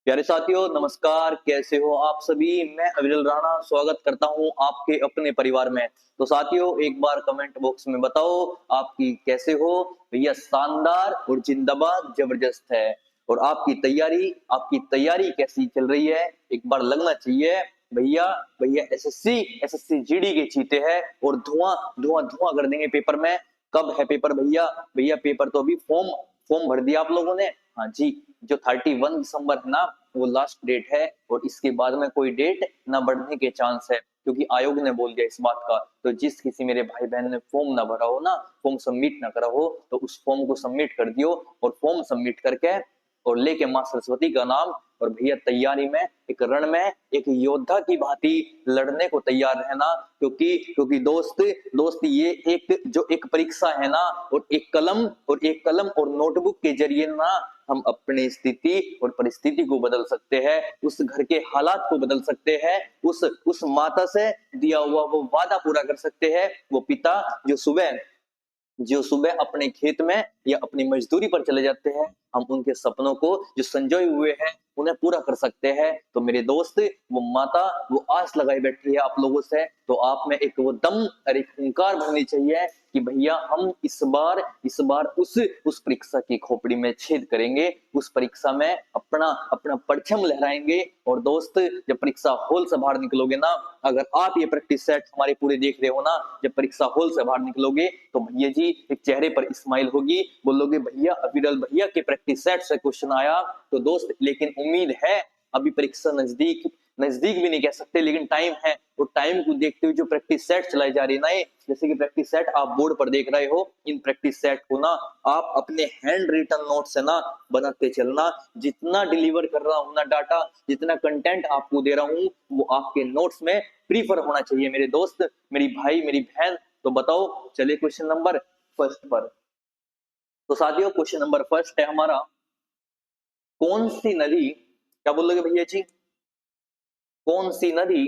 प्यारे साथियों नमस्कार, कैसे हो आप सभी। मैं अविरल राणा स्वागत करता हूं आपके अपने परिवार में। तो साथियों एक बार कमेंट बॉक्स में बताओ आपकी कैसे हो। भैया शानदार और जिंदाबाद जबरदस्त है। और आपकी तैयारी कैसी चल रही है एक बार लगना चाहिए। भैया भैया एसएससी जीडी के चीते हैं और धुआं धुआं धुआं कर देंगे पेपर में। कब है पेपर भैया? भैया पेपर तो अभी फॉर्म फॉर्म भर दिया आप लोगों ने। हाँ जी, जो 31 दिसंबर है ना वो लास्ट डेट है और इसके बाद में कोई डेट ना बढ़ने के चांस है, क्योंकि आयोग ने बोल दिया इस बात का। तो जिस किसी मेरे भाई बहन ने फॉर्म ना भरा हो ना, फॉर्म सबमिट ना करा हो, तो उस फॉर्म को सबमिट कर दियो। और फॉर्म सबमिट करके और लेके माँ सरस्वती का नाम और भैया तैयारी में एक रण में एक योद्धा की भांति लड़ने को तैयार रहना। क्योंकि क्योंकि दोस्त दोस्त ये एक परीक्षा है ना, और एक कलम और नोटबुक के जरिए ना हम अपनी स्थिति और परिस्थिति को बदल सकते हैं, उस घर के हालात को बदल सकते हैं, उस माता से दिया हुआ वो वादा पूरा कर सकते हैं। वो पिता जो सुबह अपने खेत में या अपनी मजदूरी पर चले जाते हैं, हम उनके सपनों को जो संजोए हुए हैं उन्हें पूरा कर सकते हैं। तो मेरे दोस्त वो माता वो आस लगाई बैठी है आप लोगों से। तो आप में एक वो दम और एक हुंकार भरनी चाहिए कि भैया हम इस बार उस परीक्षा की खोपड़ी में छेद करेंगे, उस परीक्षा में अपना अपना परचम लहराएंगे। और दोस्त जब परीक्षा हॉल से बाहर निकलोगे ना, अगर आप ये प्रैक्टिस सेट हमारे पूरे देख रहे हो ना, जब परीक्षा हॉल से बाहर निकलोगे तो भैया जी एक चेहरे पर स्माइल होगी, बोलोगे भैया अविरल भैया के प्रैक्टिस सेट से क्वेश्चन आया। तो दोस्त लेकिन उम्मीद है, अभी परीक्षा नजदीक नजदीक भी नहीं कह सकते लेकिन टाइम है, और टाइम को देखते हुए जो प्रैक्टिस सेट चलाई जा रही है ना, जैसे कि प्रैक्टिस सेट आप बोर्ड पर देख रहे हो, इन प्रैक्टिस सेट को ना आप अपने हैंड रिटन नोट से ना बनाते चलना। जितना डिलीवर कर रहा हूं ना डाटा, जितना कंटेंट आपको दे रहा हूं, वो आपके नोट्स में प्रीफर होना चाहिए मेरे दोस्त, मेरी भाई, मेरी बहन। तो बताओ, चलिए क्वेश्चन नंबर फर्स्ट पर। तो साथियों क्वेश्चन नंबर फर्स्ट है हमारा, कौन सी नदी, क्या बोलोगे भैया जी, कौन सी नदी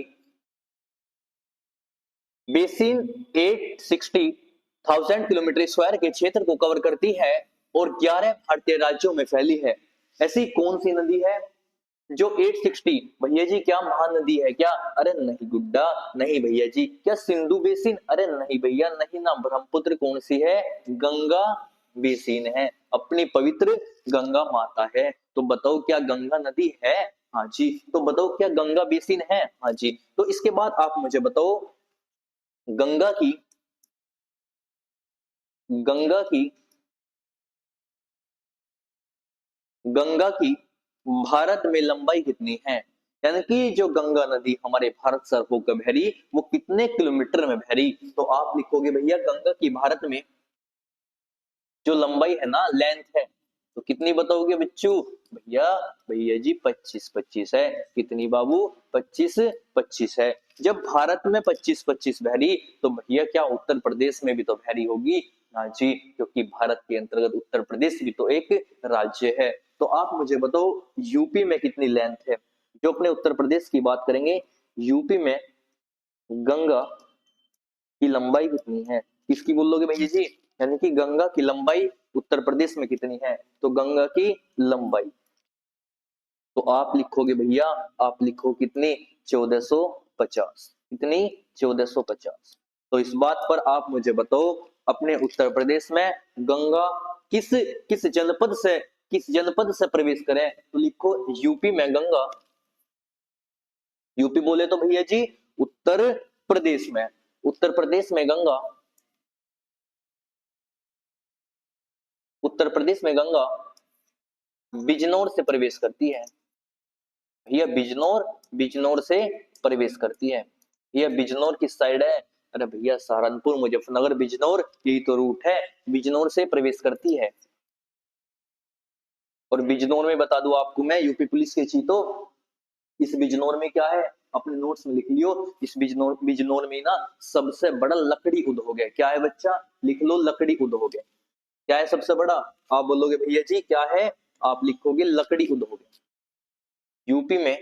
बेसिन 860,000 किलोमीटर स्क्वायर के क्षेत्र को कवर करती है और 11 भारतीय राज्यों में फैली है? ऐसी कौन सी नदी है जो 860? भैया जी क्या महानदी है क्या? अरे नहीं गुड्डा, नहीं भैया जी। क्या सिंधु बेसिन? अरे नहीं भैया, नहीं ना। ब्रह्मपुत्र कौन सी है? गंगा बेसिन है, अपनी पवित्र गंगा माता है। तो बताओ क्या गंगा नदी है? हाँ जी। तो बताओ क्या गंगा बेसिन है? हाँ जी। तो इसके बाद आप मुझे बताओ, गंगा की गंगा की गंगा की भारत में लंबाई कितनी है? यानी कि जो गंगा नदी हमारे भारत से होकर बहरी, वो कितने किलोमीटर में बहरी? तो आप लिखोगे भैया गंगा की भारत में जो लंबाई है ना, लेंथ है, तो कितनी बताओगे बच्चू? भैया भैया जी 25-25 है। कितनी बाबू? 25-25 है। जब भारत में 25-25 बहरी, तो भैया क्या उत्तर प्रदेश में भी तो बहरी होगी? हाँ जी, क्योंकि भारत के अंतर्गत उत्तर प्रदेश भी तो एक राज्य है। तो आप मुझे बताओ यूपी में कितनी लेंथ है? जो अपने उत्तर प्रदेश की बात करेंगे, यूपी में गंगा की लंबाई कितनी है? किसकी बोलोगे भैया जी? यानी कि गंगा की लंबाई उत्तर प्रदेश में कितनी है? तो गंगा की लंबाई, तो आप लिखोगे भैया, आप लिखो कितनी? 1450। कितनी? 1450। तो इस बात पर आप मुझे बताओ, अपने उत्तर प्रदेश में गंगा किस किस जनपद से प्रवेश करे? तो लिखो यूपी में गंगा, यूपी बोले तो भैया जी उत्तर प्रदेश में, उत्तर प्रदेश में गंगा, उत्तर प्रदेश में गंगा बिजनौर से प्रवेश करती है। भैया बिजनौर बिजनौर से प्रवेश करती है। भैया बिजनौर किस साइड है? अरे भैया सहारनपुर, मुजफ्फरनगर, बिजनौर, यही तो रूट है। बिजनौर से प्रवेश करती है। और बिजनौर में बता दूं आपको मैं, यूपी पुलिस के चीतो, इस बिजनौर में क्या है अपने नोट्स में लिख लियो। इस बिजनौर में ना सबसे बड़ा लकड़ी उद्योग है। क्या है बच्चा? लिख लो, लकड़ी उद्योग है। क्या है सबसे बड़ा? आप बोलोगे भैया जी क्या है? आप लिखोगे लकड़ी उद्योग। यूपी में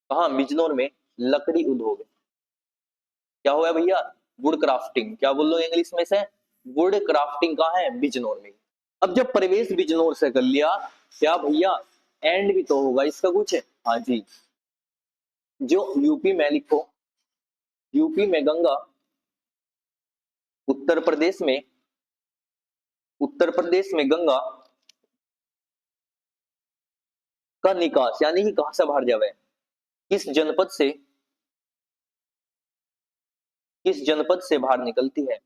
कहा? बिजनौर में लकड़ी उद्योग है। क्या हुआ भैया? Would crafting. क्या बोल लो इंग्लिश में से? वुड क्राफ्टिंग कहाँ है? बिजनौर में। अब जब प्रवेश बिजनौर से कर लिया, क्या भैया एंड भी तो होगा इसका कुछ है। हाँ जी, जो यूपी में लिखो, यूपी में गंगा, उत्तर प्रदेश में, उत्तर प्रदेश में गंगा का निकास यानी कि कहां से बाहर जावे, किस जनपद से, किस जनपद से बाहर निकलती है।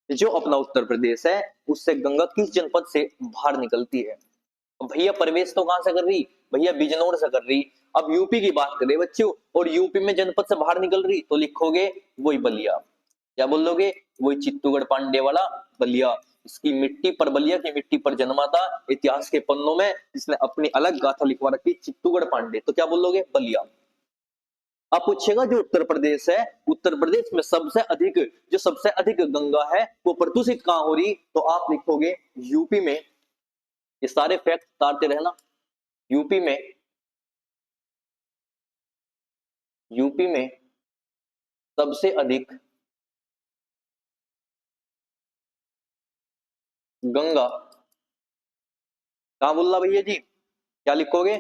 जो अपना उत्तर प्रदेश है उससे गंगा किस जनपद से बाहर निकलती है। भैया प्रवेश तो कहां से कर रही, भैया बिजनौर से कर रही। अब यूपी की बात करें बच्चों, और यूपी में जनपद से बाहर निकल रही तो लिखोगे वही बलिया। क्या बोलोगे, वही चित्तौड़गढ़ पांडे वाला बलिया। इसकी मिट्टी पर, बलिया की मिट्टी पर जन्मा था इतिहास के पन्नों में, इसने अपनी अलग गाथा लिखवा रखी चित्तौड़गढ़ पांडे। तो क्या बोलोगे, बलिया। अब पूछेगा जो उत्तर प्रदेश है, उत्तर प्रदेश में सबसे अधिक, जो सबसे अधिक गंगा है वो प्रदूषित कहां हो रही, तो आप लिखोगे यूपी में। ये सारे फैक्ट उतारते रहना। यूपी में, यूपी में सबसे अधिक गंगा कहां बोल रहा भैया जी, क्या लिखोगे,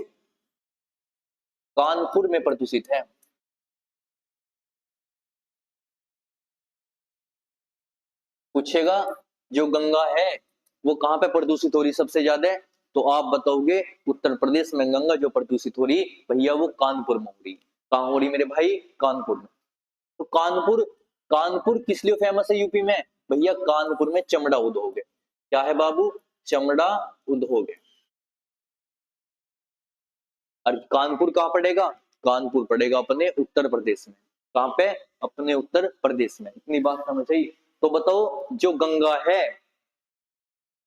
कानपुर में प्रदूषित है। पूछेगा जो गंगा है वो कहां पे प्रदूषित हो रही सबसे ज्यादा, तो आप बताओगे उत्तर प्रदेश में गंगा जो प्रदूषित हो रही भैया वो कानपुर में हो रही। कहां हो रही मेरे भाई, कानपुर में। तो कानपुर, कानपुर किस लिए फेमस है यूपी में, भैया कानपुर में चमड़ा उद्योग है। क्या है बाबू, चमड़ा उद्योग है। और कानपुर कहां पड़ेगा, कानपुर पड़ेगा अपने उत्तर प्रदेश में। कहां पे, अपने उत्तर प्रदेश में। इतनी बात समझ आई। तो बताओ जो गंगा है,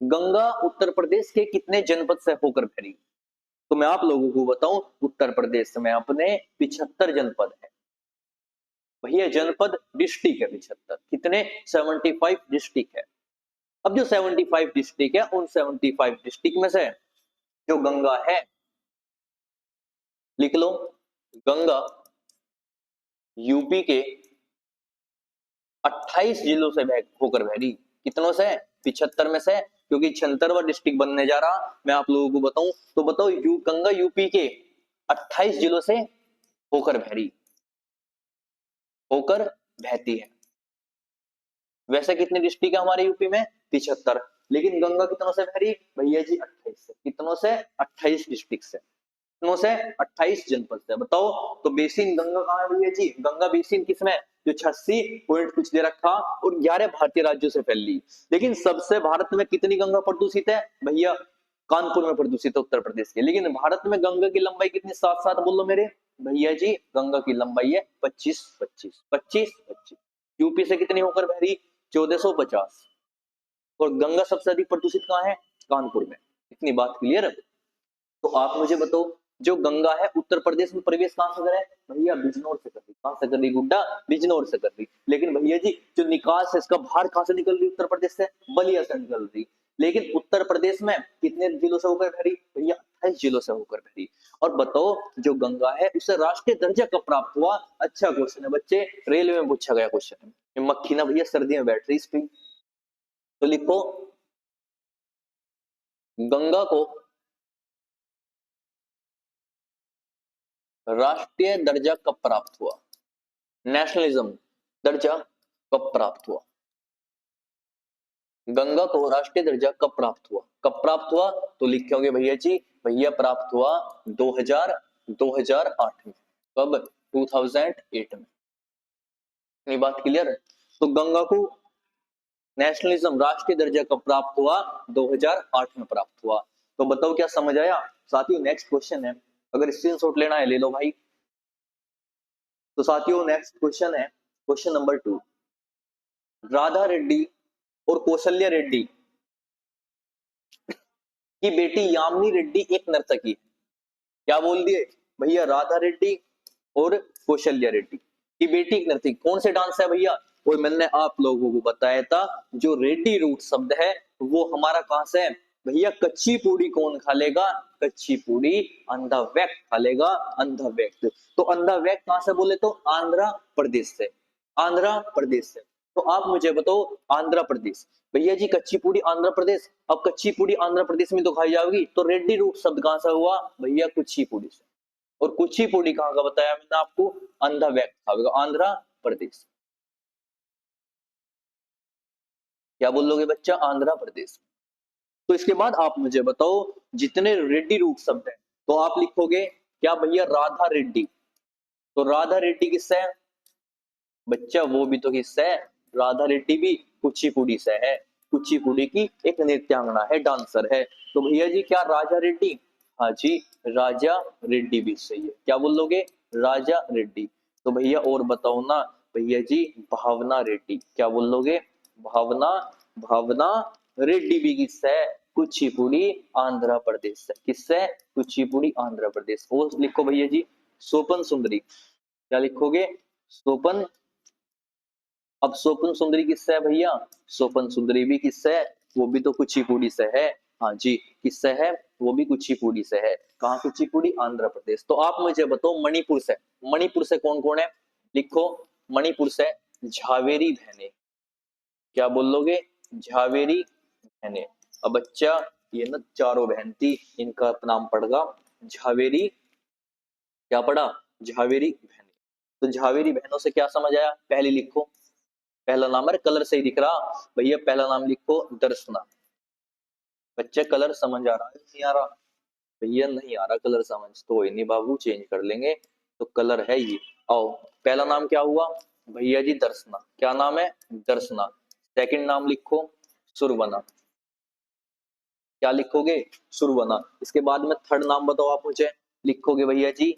गंगा उत्तर प्रदेश के कितने जनपद से होकर बहरी, तो मैं आप लोगों को बताऊं उत्तर प्रदेश में अपने 75 जनपद है। भैया जनपद, डिस्ट्रिक्ट है 75, कितने, 75 डिस्ट्रिक्ट है। अब जो 75 डिस्ट्रिक्ट है उन 75 डिस्ट्रिक्ट में से जो गंगा है, लिख लो, गंगा यूपी के 28 जिलों से होकर बह रही। कितनों से, 75 में से, क्योंकि 76वां डिस्ट्रिक्ट बनने जा रहा मैं आप लोगों को बताऊं। तो बताओ गंगा यूपी के 28 जिलों से होकर बह रही, होकर बहती है। वैसे कितने डिस्ट्रिक्ट है हमारे यूपी में, 75, लेकिन गंगा कितनों से बह रही भैया जी, 28 से। कितनों से, 28 डिस्ट्रिक्ट से। कितनों से, 28 जनपद से। बताओ तो बेसिन गंगा कहाँ है भैया जी, गंगा बेसिन किसमें, जो 86 पॉइंट कुछ दे रखा और 11 भारतीय राज्यों से फैल ली। लेकिन सबसे भारत में कितनी गंगा प्रदूषित है भैया, कानपुर में प्रदूषित है उत्तर प्रदेश के। लेकिन भारत में गंगा की लंबाई कितनी, साथ साथ बोलो मेरे भैया जी, गंगा की लंबाई है 25 यूपी से कितनी होकर बह रही, 1450। और गंगा सबसे अधिक प्रदूषित कहाँ है, कानपुर में। इतनी बात क्लियर है। तो आप मुझे बताओ जो गंगा है उत्तर प्रदेश में प्रवेश कहां से करे, भैया बिजनौर से कर रही। कहां से कर रही गुड्डा, बिजनौर से कर रही। लेकिन भैया जी जो निकास है इसका बाहर कहां से निकल रही, उत्तर प्रदेश से, बलिया से निकल रही। लेकिन उत्तर प्रदेश में कितने जिलों से होकर बह रही भैया, 28 जिलों से होकर बह रही। और बताओ जो गंगा है उसे राष्ट्रीय दर्जा कब प्राप्त हुआ। अच्छा क्वेश्चन है बच्चे, रेलवे में पूछा गया क्वेश्चन है। मक्खी ना भैया सर्दी में बैठ रही इस पे। तो लिखो गंगा को राष्ट्रीय दर्जा कब प्राप्त हुआ, नेशनलिज्म दर्जा कब प्राप्त हुआ, गंगा को राष्ट्रीय दर्जा कब प्राप्त हुआ, कब प्राप्त हुआ, तो लिखोगे भैया जी, भैया प्राप्त हुआ 2008 में। कब, 2008 में। ये बात क्लियर है। तो गंगा को नेशनलिज्म राष्ट्रीय दर्जा कब प्राप्त हुआ, 2008 में प्राप्त हुआ। तो बताओ क्या समझ आया साथियों। नेक्स्ट क्वेश्चन है, अगर स्क्रीनशॉट लेना है ले लो भाई। तो साथियों नेक्स्ट क्वेश्चन है क्वेश्चन नंबर 2। राधा रेड्डी और कौशल्या रेड्डी की बेटी यामिनी रेड्डी एक नर्तकी है। क्या बोल दिए भैया, राधा रेड्डी और कौशल्या रेड्डी की बेटी एक नर्तकी। कौन से डांस है भैया, और मैंने आप लोगों को बताया था जो रेड्डी रूट शब्द है वो हमारा कहां से है भैया, कच्ची पूड़ी कौन खा लेगा, कच्ची पूड़ी अंधा व्यक्ति खा लेगा, अंधा व्यक्ति। तो अंधा व्यक्ति कहां से बोले, तो आंध्र प्रदेश से, आंध्र प्रदेश से। तो आप मुझे बताओ आंध्र प्रदेश। भैया जी कच्चीपुड़ी आंध्र प्रदेश। अब कच्चीपुड़ी आंध्र प्रदेश में तो खाई जाओगी, तो रेड्डी रूट शब्द कहां से हुआ? भैया कुचिपुड़ी से। और कुचिपुड़ी कहां का बताया मैंने आपको? अंधा व्यक्त आंध्र प्रदेश। क्या बोल लोगे बच्चा? आंध्र प्रदेश। तो इसके बाद आप मुझे बताओ जितने रेड्डी रूट शब्द हैं, तो आप लिखोगे क्या भैया? राधा रेड्डी। तो राधा रेड्डी किससे है? बच्चा वो भी तो हिस्सा है, राधा रेड्डी भी कुचिपुड़ी से है। कुचिपुड़ी की एक नृत्यांगना है, डांसर है। तो भैया जी क्या राजा रेड्डी? हाँ जी, राजा रेड्डी भी सही है। क्या बोल लोगे? राजा रेड्डी। तो भैया और बताओ ना भैया जी, भावना रेड्डी। क्या बोल लोगे? भावना। भावना रेड्डी भी किससे है? कुचिपुड़ी आंध्र प्रदेश से। किससे? कुचिपुड़ी आंध्र प्रदेश। और लिखो भैया जी सोपन सुंदरी। क्या लिखोगे? सोपन। अब सोपन सुंदरी किससे है भैया? सोपन सुंदरी भी किससे है? वो भी तो कुचिपुड़ी से है। हाँ जी, किससे है? वो भी कुचिपुड़ी से है। कहाँ कुचिपुड़ी? आंध्र प्रदेश। तो आप मुझे बताओ मणिपुर से। मणिपुर से कौन कौन है? लिखो मणिपुर से झावेरी बहने। क्या बोल लोगे? झावेरी बहने। अब बच्चा ये ना चारों बहन थी, इनका नाम पड़ेगा झावेरी। क्या पढ़ा? झावेरी बहने। तो झावेरी बहनों से क्या समझ आया? पहले लिखो, पहला नाम है कलर से ही दिख रहा भैया, पहला नाम लिखो दर्शना। बच्चे कलर समझ आ रहा है नहीं आ रहा? भैया नहीं आ रहा कलर समझ, तो कोई नहीं बाबू चेंज कर लेंगे। तो कलर है ये। आओ पहला नाम क्या हुआ भैया जी? दर्शना। क्या नाम है? दर्शना। सेकंड नाम लिखो सुरवना। क्या लिखोगे? सुरवना। इसके बाद में थर्ड नाम बताओ आप मुझे। लिखोगे भैया जी,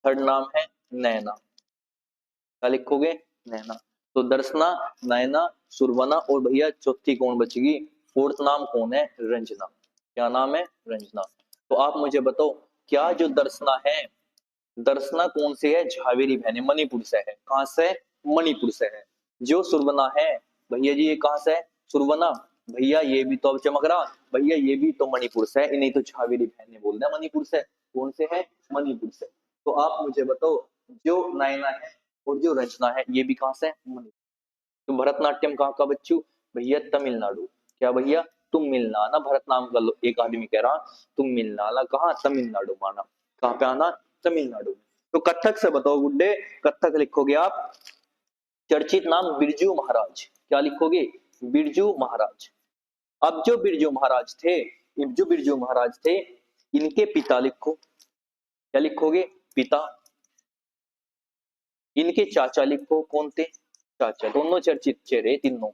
थर्ड नाम है नैना। क्या लिखोगे? नैना। तो दर्शना, नैना, सुरवना और भैया चौथी कौन बचेगी? फोर्थ नाम कौन है? रंजना। क्या नाम है? रंजना। तो आप मुझे बताओ क्या जो दर्शना है, दर्शना कौन सी है? झावेरी बहने मणिपुर से है। कहां से? मणिपुर से है। जो सुरवना है भैया जी ये कहां से है? सुरवना। भैया ये भी तो अब चमक रहा, भैया ये भी तो मणिपुर से है, इन्हें तो झावेरी बहने बोलना है मणिपुर से। कौन से है? मणिपुर से। तो आप मुझे बताओ जो नैना है और जो रचना है ये भी कहां से है? मणिपुर। तो भरतनाट्यम कहाँ का बच्चू? भैया तमिलनाडु। क्या भैया? तुम मिलना आना। भरत नाम का एक आदमी कह रहा तुम मिलना आना। कहाँ? तमिलनाडु में आना। कहाँ पे आना? तमिलनाडु में। तो कथक से बताओ गुड्डे, कथक लिखोगे आप चर्चित नाम बिरजू महाराज। क्या लिखोगे? बिरजू महाराज। अब जो बिरजू महाराज थे, जो बिरजू महाराज थे, इनके पिता लिखो। क्या लिखोगे? पिता। इनके चाचा लिखो। कौन थे? चाचा। दोनों चर्चित चेहरे तीनों।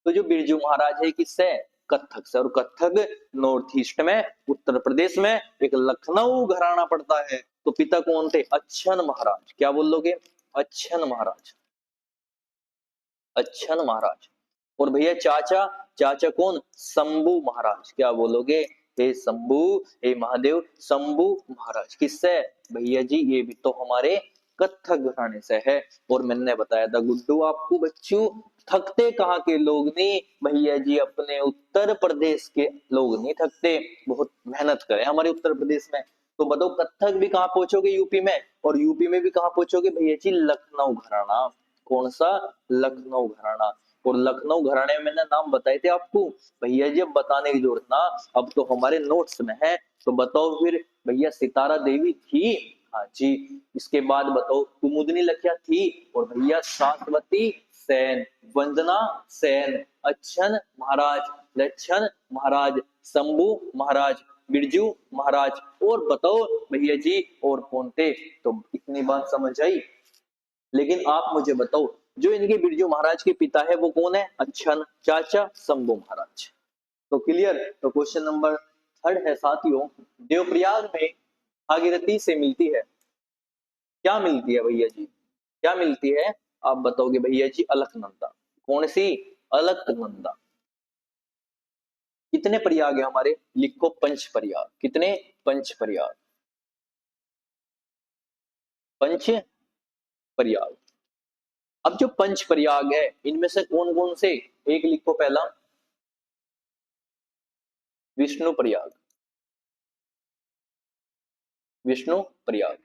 तो जो बिरजू महाराज है किससे? कथक से। और कथक नॉर्थ ईस्ट में, उत्तर प्रदेश में एक लखनऊ घराना पड़ता है। तो पिता कौन थे? अच्छन महाराज। क्या बोल लोगे? अच्छन महाराज। अच्छन महाराज। और भैया चाचा, चाचा कौन? शंभू महाराज। क्या बोलोगे? हे शंभू, हे महादेव, शंभू महाराज। किससे? भैया जी ये भी तो हमारे कथक घराने से है। और मैंने बताया था गुड्डू आपको बच्चों, थकते कहाँ के लोग नहीं भैया जी, अपने उत्तर प्रदेश के लोग नहीं थकते, बहुत मेहनत करे हमारे उत्तर प्रदेश में। तो बताओ कथक भी कहाँ पहुंचोगे? यूपी में। और यूपी में भी कहाँ पहुंचोगे भैया जी? लखनऊ घराना। कौन सा? लखनऊ घराना। और लखनऊ घराने में मैंने नाम बताए थे आपको भैया जी, अब बताने की जरूरत ना, अब तो हमारे नोट्स में है। तो बताओ फिर भैया, सितारा देवी थी। हाँ जी। इसके बाद बताओ कुमुदनी लखिया थी। और भैया शाश्वती सेन, वंदना सेन, अच्छन महाराज, लक्षण महाराज, शंभू महाराज, बिरजू महाराज। और बताओ भैया जी और कौन थे? तो इतनी बात समझ आई। लेकिन आप मुझे बताओ जो इनके बिरजू महाराज के पिता है वो कौन है? अच्छन। चाचा शंभू महाराज। तो क्लियर। तो क्वेश्चन नंबर थर्ड है साथियों, देवप्रयाग में भागीरथी से मिलती है। क्या मिलती है भैया जी? क्या मिलती है? आप बताओगे भैया जी अलकनंदा। कौन सी? अलकनंदा। कितने प्रयाग है हमारे? लिखो पंच प्रयाग। कितने? पंच प्रयाग। पंच प्रयाग। अब जो पंच प्रयाग है इनमें से कौन कौन से? एक लिखो पहला विष्णु प्रयाग। विष्णु प्रयाग।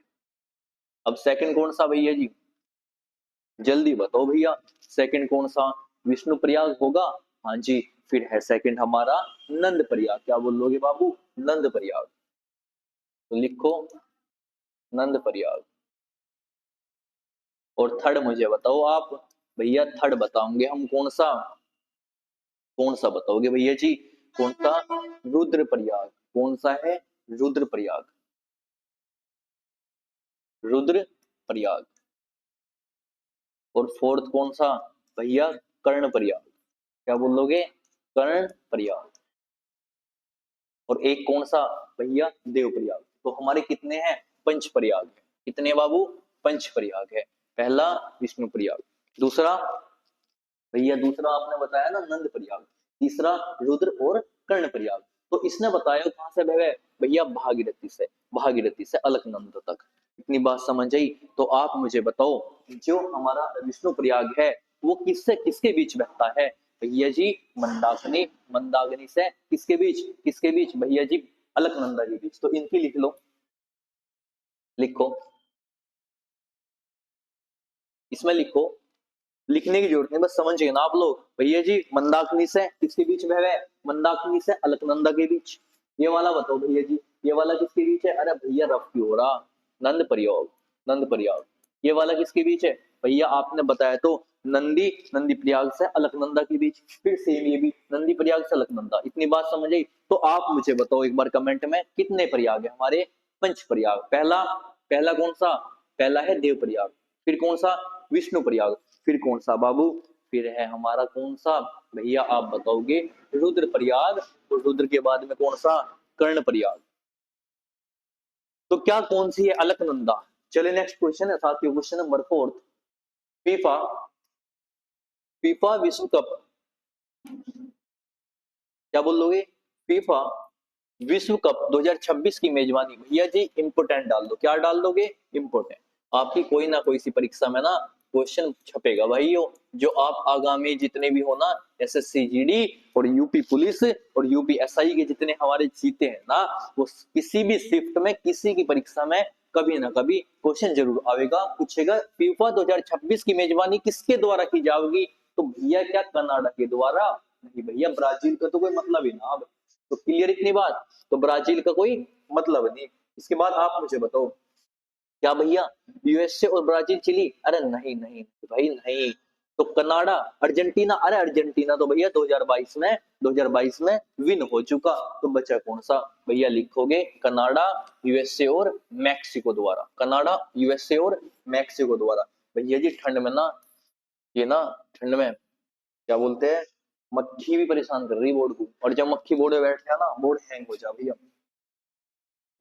अब सेकंड कौन सा भैया जी? जल्दी बताओ भैया, सेकंड कौन सा? विष्णु प्रयाग होगा। हाँ जी, फिर है सेकंड हमारा नंद प्रयाग। क्या बोलोगे बाबू? नंद प्रयाग। तो लिखो नंद प्रयाग। और थर्ड मुझे बताओ आप भैया, थर्ड बताओगे हम कौन सा बताओगे भैया जी? कौन सा? रुद्र प्रयाग। कौन सा है? रुद्र प्रयाग। रुद्र प्रयाग। और फोर्थ कौन सा भैया? कर्ण प्रयाग। क्या बोलोगे? कर्ण प्रयाग। और एक कौन सा भैया? देव प्रयाग। तो हमारे कितने हैं? पंच प्रयाग है। कितने बाबू? पंच प्रयाग है। पहला विष्णु प्रयाग, दूसरा भैया, दूसरा आपने बताया ना नंद प्रयाग, तीसरा रुद्र और कर्ण प्रयाग। तो इसने बताया कहां से भय भैया? भागीरथी से अलकनंदा तक। इतनी बात समझ आई? तो आप मुझे बताओ, जो हमारा विष्णु प्रयाग है वो किससे किसके बीच बहता है भैया जी? मंदाकिनी। मंदाकिनी से किसके बीच भैया जी? अलकनंदा के बीच। तो इनकी लिख लो, लिखो, इसमें लिखो, लिखने की जरूरत नहीं, बस समझ गए ना आप लोग। भैया जी मंदाकिनी से किसके बीच बह रहे? मंदाकिनी से अलकनंदा के बीच। ये वाला बताओ भैया जी, ये वाला किसके बीच है? अरे भैया रफ क्यों हो रहा? नंद प्रयोग, नंद प्रयोग। ये वाला किसके बीच है भैया? आपने बताया तो नंदी प्रयाग से अलकनंदा के बीच। फिर सेम ये भी नंदी प्रयाग से अलकनंदा। इतनी बात समझ आई? तो आप मुझे बताओ एक बार कमेंट में, कितने प्रयाग है हमारे? पंच प्रयाग। पहला, पहला कौन सा? पहला है देव प्रयाग। फिर कौन सा? विष्णु प्रयाग। फिर कौन सा बाबू? फिर है हमारा कौन सा भैया? आप बताओगे रुद्र प्रयाग। और रुद्र के बाद में कौन सा? कर्ण प्रयाग। तो क्या कौन सी है? अलकनंदा। चलिए नेक्स्ट क्वेश्चन है साथियों, question number fourth. FIFA, FIFA विश्व कप, क्या बोलोगे? फीफा विश्व कप 2026 की मेजबानी भैया जी इंपोर्टेंट डाल दो। क्या डाल दोगे? इंपोर्टेंट। आपकी कोई ना कोई सी परीक्षा में ना क्वेश्चन छपेगा भाइयों। जो आप आगामी जितने भी हो ना, एसएससी जीडी और यूपी पुलिस और यूपी एसआई के जितने हमारे जीते हैं ना, वो किसी भी शिफ्ट में किसी की परीक्षा में कभी ना कभी क्वेश्चन जरूर आएगा, पूछेगा फीफा 2026 की मेजबानी किसके द्वारा की जाएगी? तो भैया क्या कनाडा के द्वारा? नहीं भैया, ब्राजील का तो कोई मतलब ही ना। अब तो क्लियर इतनी बात? तो ब्राजील का कोई मतलब नहीं। इसके बाद आप मुझे बताओ, क्या भैया यूएसए और ब्राजील चिली? अरे नहीं नहीं भाई नहीं। तो कनाडा, अर्जेंटीना? अरे अर्जेंटीना तो भैया 2022 में विन हो चुका। तो बचा कौन सा भैया? लिखोगे कनाडा, यूएसए और मैक्सिको द्वारा। कनाडा, यूएसए और मैक्सिको द्वारा। भैया जी ठंड में ना, ये ना ठंड में क्या बोलते हैं, मक्खी भी परेशान कर रही बोर्ड को। और जब मक्खी बोर्ड में बैठ गया ना, बोर्ड हैंग हो जा भैया।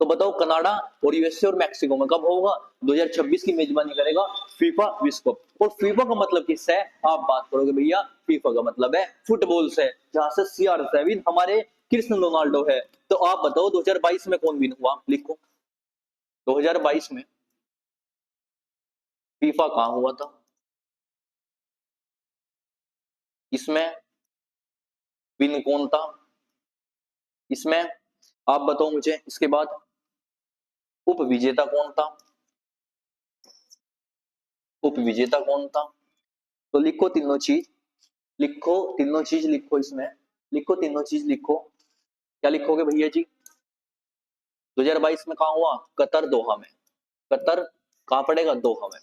तो बताओ कनाडा और यूएसए और मैक्सिको में कब होगा? 2026 की मेजबानी करेगा फीफा विश्व कप। और फीफा का मतलब किससे है? आप बात करोगे भैया, फीफा का मतलब है फुटबॉल से, जहां से CR7 हमारे क्रिस्टियानो रोनाल्डो है। तो आप बताओ 2022 में कौन विन हुआ? लिखो 2022 में फीफा कहां हुआ था? इसमें विन कौन था? इसमें आप बताओ मुझे। इसके बाद उप विजेता कौन था? उप विजेता कौन था? तो लिखो तीनों चीज, लिखो तीनों चीज, लिखो इसमें, लिखो तीनों चीज लिखो। क्या लिखोगे भैया जी? 2022 में कहा हुआ? कतर, दोहा में। कतर कहां पड़ेगा? दोहा में।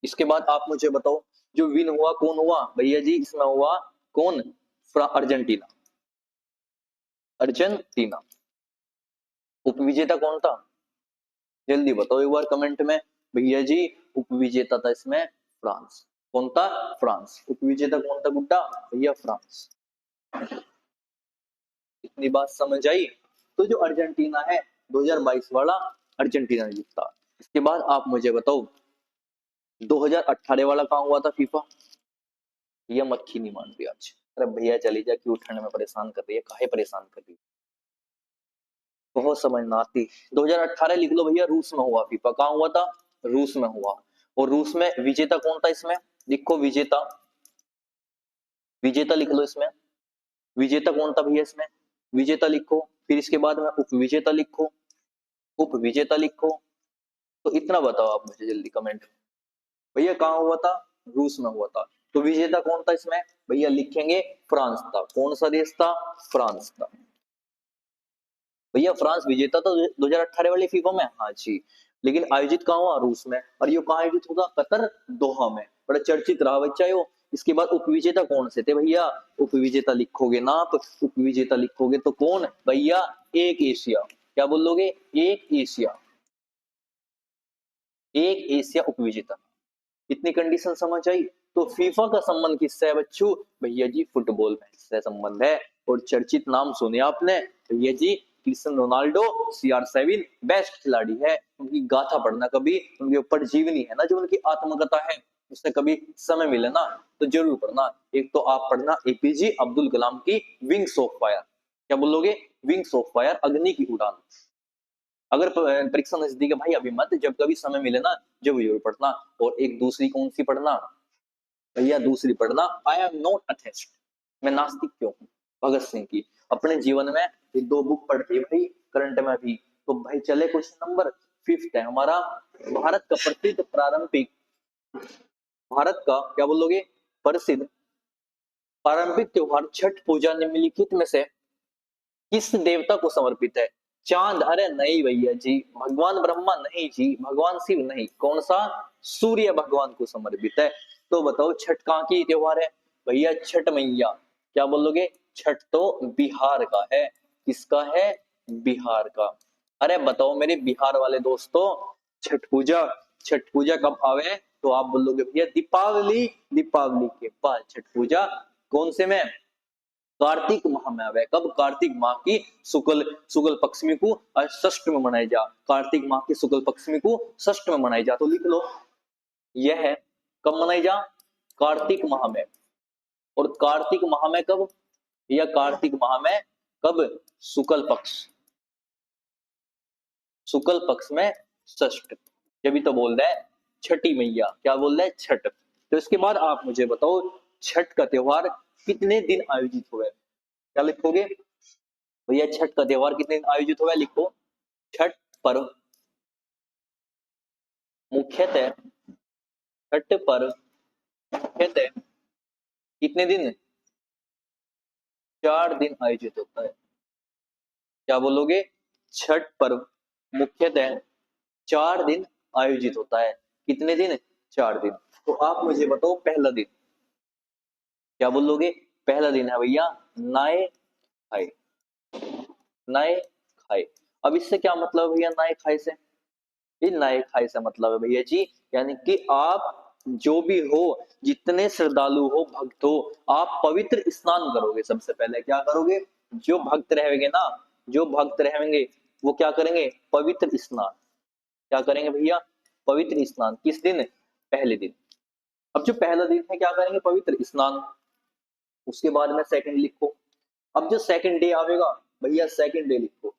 इसके बाद आप मुझे बताओ, जो विन हुआ कौन हुआ भैया जी? इसमें हुआ कौन? Argentina, Argentina. उपविजेता कौन था? जल्दी बताओ एक बार कमेंट में भैया जी। उपविजेता था इसमें फ्रांस। कौन था? फ्रांस। उपविजेता कौन था गुड्डा? भैया फ्रांस। इतनी बात समझ आई? तो जो अर्जेंटीना है 2022 वाला, अर्जेंटीना ने जीता। इसके बाद आप मुझे बताओ 2018 वाला कहां हुआ था फीफा? ये मक्खी नहीं मान रही आज। अरे भैया चली जा, क्यों ठंड में परेशान कर रही है? काहे परेशान कर रही है? बहुत समझ ना आती। 2018 लिख लो भैया, रूस में हुआ फीफा। कहां हुआ था? रूस में हुआ। और रूस में विजेता कौन था इसमें? लिखो विजेता, विजेता लिख लो इसमें। विजेता कौन था भैया इसमें? विजेता लिखो। फिर इसके बाद में उप विजेता लिखो, उप विजेता लिखो। तो इतना बताओ आप मुझे जल्दी कमेंट में। भैया कहाँ हुआ था? रूस में हुआ था। तो विजेता कौन था इसमें? भैया लिखेंगे फ्रांस था। कौन सा देश था? फ्रांस था। भैया फ्रांस विजेता था 2018 वाली फीफा में, हाँ जी। लेकिन आयोजित कहाँ हुआ? रूस में। और ये कहाँ आयोजित होगा? कतर, दोहा में। बड़ा चर्चित रहा बच्चा यो। इसके बाद उपविजेता कौन से थे भैया? उपविजेता लिखोगे ना आप, उपविजेता लिखोगे तो कौन भैया? एक एशिया। क्या बोलोगे? एक एशिया। एक एशिया उपविजेता। इतनी कंडीशन समझ आई। तो फीफा का संबंध किससे है बच्चों? भैया जी फुटबॉल मैच से संबंध है। और चर्चित नाम सुने आपने भैया जी, क्रिस्टियानो रोनाल्डो CR7 बेस्ट खिलाड़ी है। उनकी गाथा पढ़ना कभी, उनके ऊपर जीवनी है ना जो उनकी आत्मकथा है, उससे कभी समय मिले ना तो जरूर पढ़ना। एक तो आप पढ़ना APJ अब्दुल कलाम की विंग्स ऑफ फायर। क्या बोलोगे? विंग्स ऑफ फायर, अग्नि की उड़ान। अगर परीक्षा नजदीक है भाई अभी मत, जब कभी समय मिले ना जब जरूर पढ़ना। और एक दूसरी कौन सी पढ़ना भैया? दूसरी पढ़ना आई एम नॉट अथेस्ट, मैं नास्तिक क्यों हूँ, भगत सिंह की। अपने जीवन में ये दो बुक पढ़ती है भाई, करंट में भी। तो भाई चले क्वेश्चन नंबर 5 है हमारा। भारत का प्रसिद्ध प्रारंभिक, भारत का क्या बोलोगे? प्रसिद्ध पारंपरिक त्योहार छठ पूजा निम्नलिखित में से किस देवता को समर्पित है? चांद? अरे नहीं भैया जी, भगवान ब्रह्मा नहीं जी, भगवान शिव नहीं। कौन सा? सूर्य भगवान को समर्पित है। तो बताओ छठ कहाँ की त्योहार है? भैया छठ मैया। क्या बोलोगे? छठ तो बिहार का है। किसका है? बिहार का। अरे बताओ मेरे बिहार वाले दोस्तों, छठ पूजा, छठ पूजा कब आवे? तो आप बोलोगे भैया दीपावली, दीपावली के बाद छठ पूजा। कौन से में? कार्तिक माह में आवे। कब? कार्तिक माह की शुक्ल शुक्ल पक्षमी को षष्ठ में मनाई जा। कार्तिक माह की शुक्ल पक्षमी को षष्ठ में मनाई जा। तो लिख लो, यह है कब मनाई जा? कार्तिक माह में। और कार्तिक माह में कब? या कार्तिक माह में कब? शुक्ल पक्ष, शुक्ल पक्ष में षष्ठ। जब तो बोल रहा है छठी मैया। क्या बोल रहा है? छठ। तो इसके बाद आप मुझे बताओ छठ का त्योहार कितने दिन आयोजित हुए? क्या लिखोगे भैया? छठ का त्योहार कितने दिन आयोजित हुआ है? लिखो, छठ पर्व मुख्यतः, छठ पर्व मुख्यतः कितने दिन? 4 दिन आयोजित होता है। क्या बोलोगे? छठ पर्व मुख्यतः 4 दिन आयोजित होता है। कितने दिन? 4 दिन। तो आप मुझे बताओ पहला दिन। क्या बोलोगे? पहला दिन है भैया नहाए खाए, नहाए खाए। अब इससे क्या मतलब है भैया नहाए खाए से? ये नहाए खाए से मतलब है भैया जी, यानी कि आप जो भी हो, जितने श्रद्धालु हो, भक्त हो, आप पवित्र स्नान करोगे। सबसे पहले क्या करोगे? जो भक्त रहेंगे ना, जो भक्त रहेंगे वो क्या करेंगे? पवित्र स्नान। क्या करेंगे भैया? पवित्र स्नान। किस दिन? पहले दिन। अब जो पहला दिन है क्या करेंगे? पवित्र स्नान। उसके बाद में सेकंड लिखो। अब जो सेकंड डे आवेगा भैया, सेकंड डे लिखो।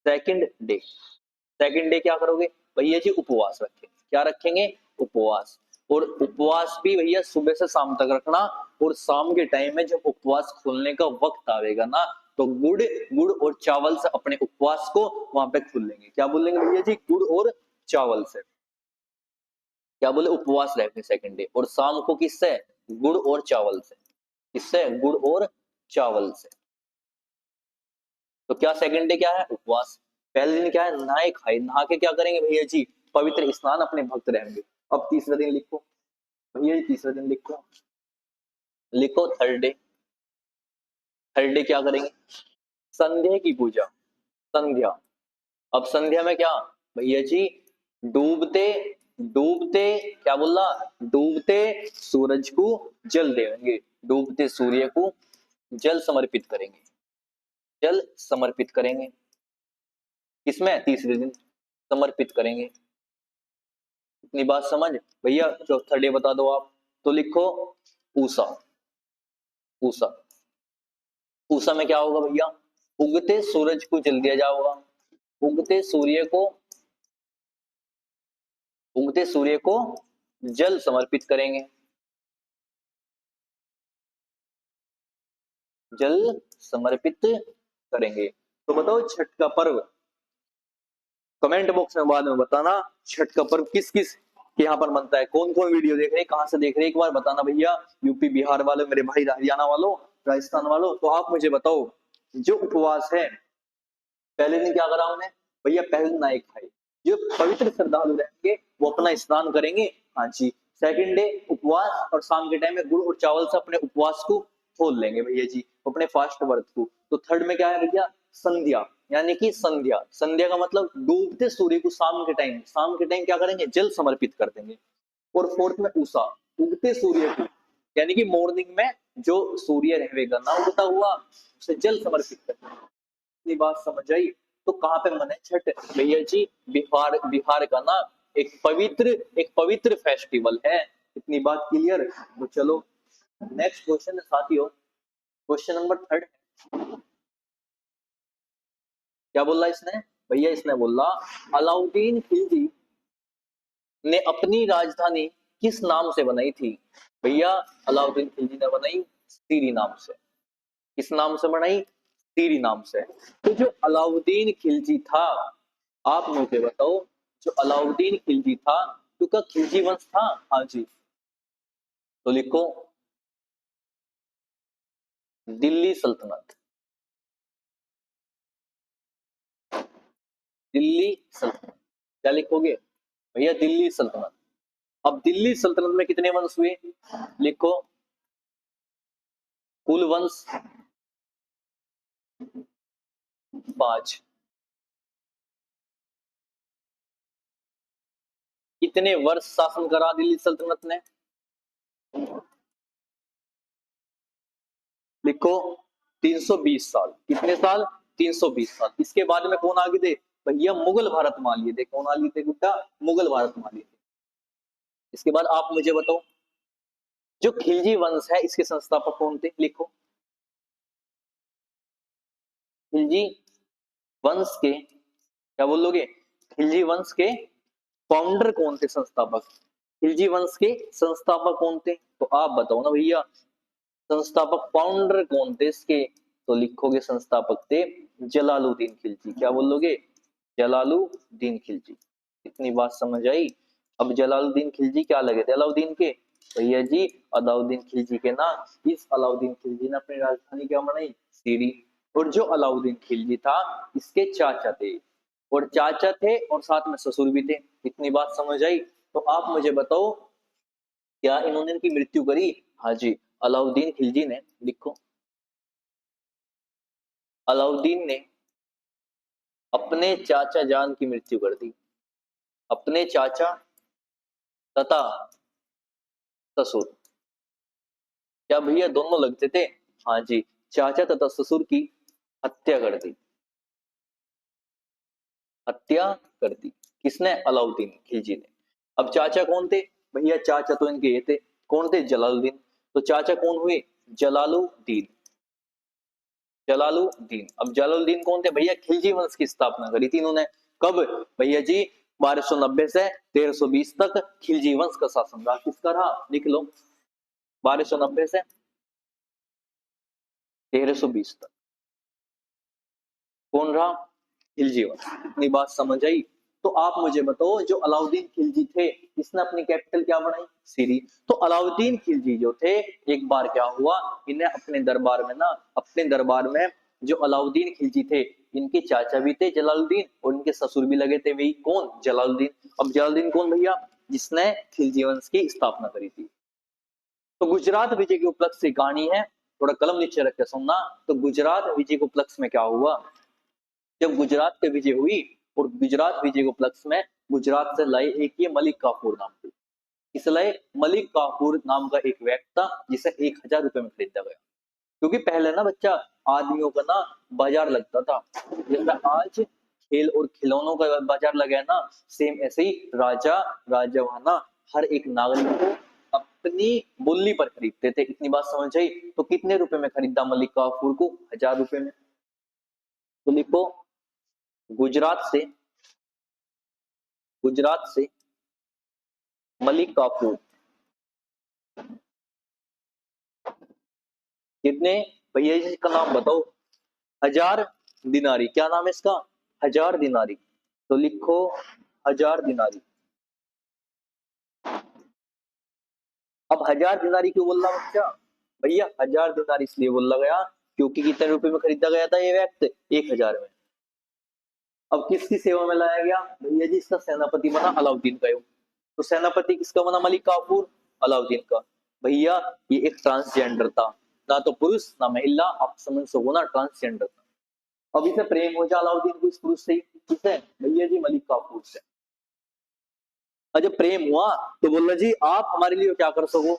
सेकंड डे, सेकंड डे क्या करोगे भैया जी? उपवास रखेंगे। क्या रखेंगे? उपवास। और उपवास भी भैया सुबह से शाम तक रखना। और शाम के टाइम में जब उपवास खोलने का वक्त आवेगा ना, तो गुड़, गुड़ और चावल से अपने उपवास को वहां पे खोल लेंगे। क्या बोलेंगे भैया जी? गुड़ और चावल से। क्या बोले? उपवास रखेंगे सेकंड डे। और शाम को किससे? गुड़ और चावल से। किससे? गुड़ और चावल से। तो क्या सेकंड डे क्या है? उपवास। पहले दिन क्या है? नहाए खाए। नहा के क्या करेंगे भैया जी? पवित्र स्नान, अपने भक्त रहेंगे। अब तीसरा दिन लिखो भैया जी, तीसरा दिन लिखो। लिखो थर्ड डे। थर्ड डे क्या करेंगे? संध्या की पूजा। संध्या। अब संध्या में क्या भैया जी? डूबते, डूबते क्या बोला? डूबते सूरज को जल देंगे। डूबते सूर्य को जल समर्पित करेंगे। जल समर्पित करेंगे। किसमें? तीसरे दिन समर्पित करेंगे। इतनी बात समझ भैया? चौथा डे बता दो आप। तो लिखो पूसा। पूसा। पूसा में क्या होगा भैया? उगते सूरज को जल दिया जाएगा। उगते सूर्य को, उगते सूर्य को जल समर्पित करेंगे। जल समर्पित करेंगे। तो बताओ छठ का पर्व, कमेंट बॉक्स में बाद में बताना, छठ का पर्व किस किस कि यहाँ पर बनता है। कौन कौन वीडियो देख रहे हैं, कहाँ से देख रहे हैं, एक बार बताना भैया। यूपी बिहार वालों, मेरे भाई हरियाणा वालों, राजस्थान वालों, तो आप मुझे बताओ जो उपवास है, पहले दिन क्या करा हमने भैया, पहले दिन नाइक खाई। जो पवित्र श्रद्धालु रहेंगे वो अपना स्नान करेंगे। हाँ जी। सेकंड डे उपवास, और शाम के टाइम में गुड़ और चावल से अपने उपवास को खोल लेंगे भैया जी, अपने फास्ट व्रत को। तो थर्ड में क्या है भैया, संध्या, यानी कि संध्या। संध्या का मतलब डूबते सूर्य को शाम के टाइम, शाम के टाइम क्या करेंगे, जल समर्पित कर देंगे। और फोर्थ में उषा, उगते सूर्य को, यानी कि मॉर्निंग में जो सूर्य रहेगा ना उगता हुआ, उसे जल समर्पित करते हैं। इतनी बात समझ आई। तो कहाँ पे मने छठ भैया जी, बिहार, बिहार का ना एक पवित्र फेस्टिवल है। इतनी बात क्लियर। तो चलो नेक्स्ट क्वेश्चन है साथियों, क्वेश्चन नंबर थर्ड। क्या बोल रहा इसने भैया, इसने बोला अलाउद्दीन खिलजी ने अपनी राजधानी किस नाम से बनाई थी। भैया अलाउद्दीन खिलजी ने बनाई सीरी नाम से। किस नाम से बनाई, सीरी नाम से। तो जो अलाउद्दीन खिलजी था, आप मुझे बताओ, जो अलाउद्दीन खिलजी था, क्योंकि खिलजी वंश था। हाँ जी। तो लिखो दिल्ली सल्तनत, दिल्ली सल्तनत। क्या लिखोगे भैया, दिल्ली सल्तनत। अब दिल्ली सल्तनत में कितने वंश हुए, लिखो कुल वंश 5। कितने वर्ष शासन करा दिल्ली सल्तनत ने, लिखो 320 साल। कितने साल, 320 साल। इसके बाद में कौन आगे थे भैया, मुगल भारत मान लिए थे। कौन आ लिए थे गुड्डा, मुगल भारत मान लिए थे। इसके बाद आप मुझे बताओ, जो खिलजी वंश है इसके संस्थापक कौन थे, लिखो खिलजी वंश के, क्या बोलोगे, खिलजी वंश के फाउंडर कौन थे, संस्थापक। खिलजी वंश के संस्थापक कौन थे, तो आप बताओ ना भैया, संस्थापक फाउंडर कौन थे इसके। तो लिखोगे संस्थापक थे जलालुद्दीन खिलजी। क्या बोलोगे, जलालुद्दीन खिलजी। इतनी बात समझ आई। अब जलालुद्दीन खिलजी क्या लगे थे अलाउद्दीन के, भैया जी अलाउद्दीन खिलजी के ना, इस अलाउद्दीन खिलजी ने अपनी राजधानी क्या बनाई, सीरी। और जो अलाउद्दीन खिलजी था इसके चाचा थे, और चाचा थे और साथ में ससुर भी थे। इतनी बात समझ आई। तो आप मुझे बताओ, क्या इन्होंने इनकी मृत्यु करी, हाँ जी। अलाउद्दीन खिलजी ने, लिखो अलाउद्दीन ने अपने चाचा जान की मृत्यु कर दी। अपने चाचा तथा ससुर, क्या भैया दोनों लगते थे, हाँ जी। चाचा तथा ससुर की हत्या कर दी, हत्या कर दी। किसने, अलाउद्दीन खिलजी ने। अब चाचा कौन थे भैया, चाचा तो इनके ये थे, कौन थे, जलालुद्दीन। तो चाचा कौन हुए, जलालुद्दीन, जलालुद्दीन। अब जलालुद्दीन कौन थे भैया, खिलजी वंश की स्थापना करी थी इन्होंने। कब भैया जी, 1290 से 1320 तक खिलजी वंश का शासन रहा। किसका रहा, लिख लो 1290 से 1320 तक कौन रहा, खिलजी वंश। इतनी बात समझ आई। तो आप मुझे बताओ, जो अलाउद्दीन खिलजी थे इसने अपनी कैपिटल क्या बनाई, सीरी। तो अलाउद्दीन खिलजी जो थे, एक बार क्या हुआ, इन्हें अपने दरबार में ना, अपने दरबार में जो अलाउद्दीन खिलजी थे, इनके चाचा भी थे जलालुद्दीन, और इनके ससुर भी लगे थे, वही कौन, जलालुद्दीन। अब जलालुद्दीन कौन भैया, जिसने खिलजी वंश की स्थापना करी थी। तो गुजरात विजय के उपलक्ष्य से कहानी है, थोड़ा कलम नीचे रख के सुनना। तो गुजरात विजय के उपलक्ष्य में क्या हुआ, जब गुजरात की विजय हुई, और गुजरात विजय के उपलक्ष्य में गुजरात से लाए एक ये मलिक काफूर नाम के, इसलिए मलिक काफूर नाम का एक व्यक्ति था, जिसे 1000 रुपए में खरीदा गया। क्योंकि पहले ना बच्चा, आदमियों का ना बाजार लगता था, जैसा आज खेल और खिलौनों का बाजार लगा है ना, सेम ऐसे ही राजा, राजवाना हर एक नागरिक को अपनी बोली पर खरीदते थे। इतनी बात समझ आई। तो कितने रुपए में खरीदा मलिक काफूर को, 1000 रुपए में। तो लिखो गुजरात से, गुजरात से मलिक काफूर कितने, भैया इसका नाम बताओ, 1000 दिनारी। क्या नाम है इसका, 1000 दिनारी। तो लिखो 1000 दिनारी। अब 1000 दिनारी क्यों बोल रहा बच्चा? भैया 1000 दिनारी इसलिए बोला गया क्योंकि कितने रुपए में खरीदा गया था ये वैक्स? 1000 में। अब किसकी सेवा में लाया गया? भैया जी इसका सेनापति बना अलाउद्दीन का। तो सेनापति किसका बना? मलिक काफूर, अलाउद्दीन का। भैया ये एक ट्रांसजेंडर था, ना तो पुरुष ना महिला, आप समझ सको ना, ट्रांसजेंडर था। अब इसे प्रेम हो जा अलाउद्दीन को इस पुरुष से, किससे? भैया जी मलिक काफूर से। और जब प्रेम हुआ तो बोला जी आप हमारे लिए क्या कर सको?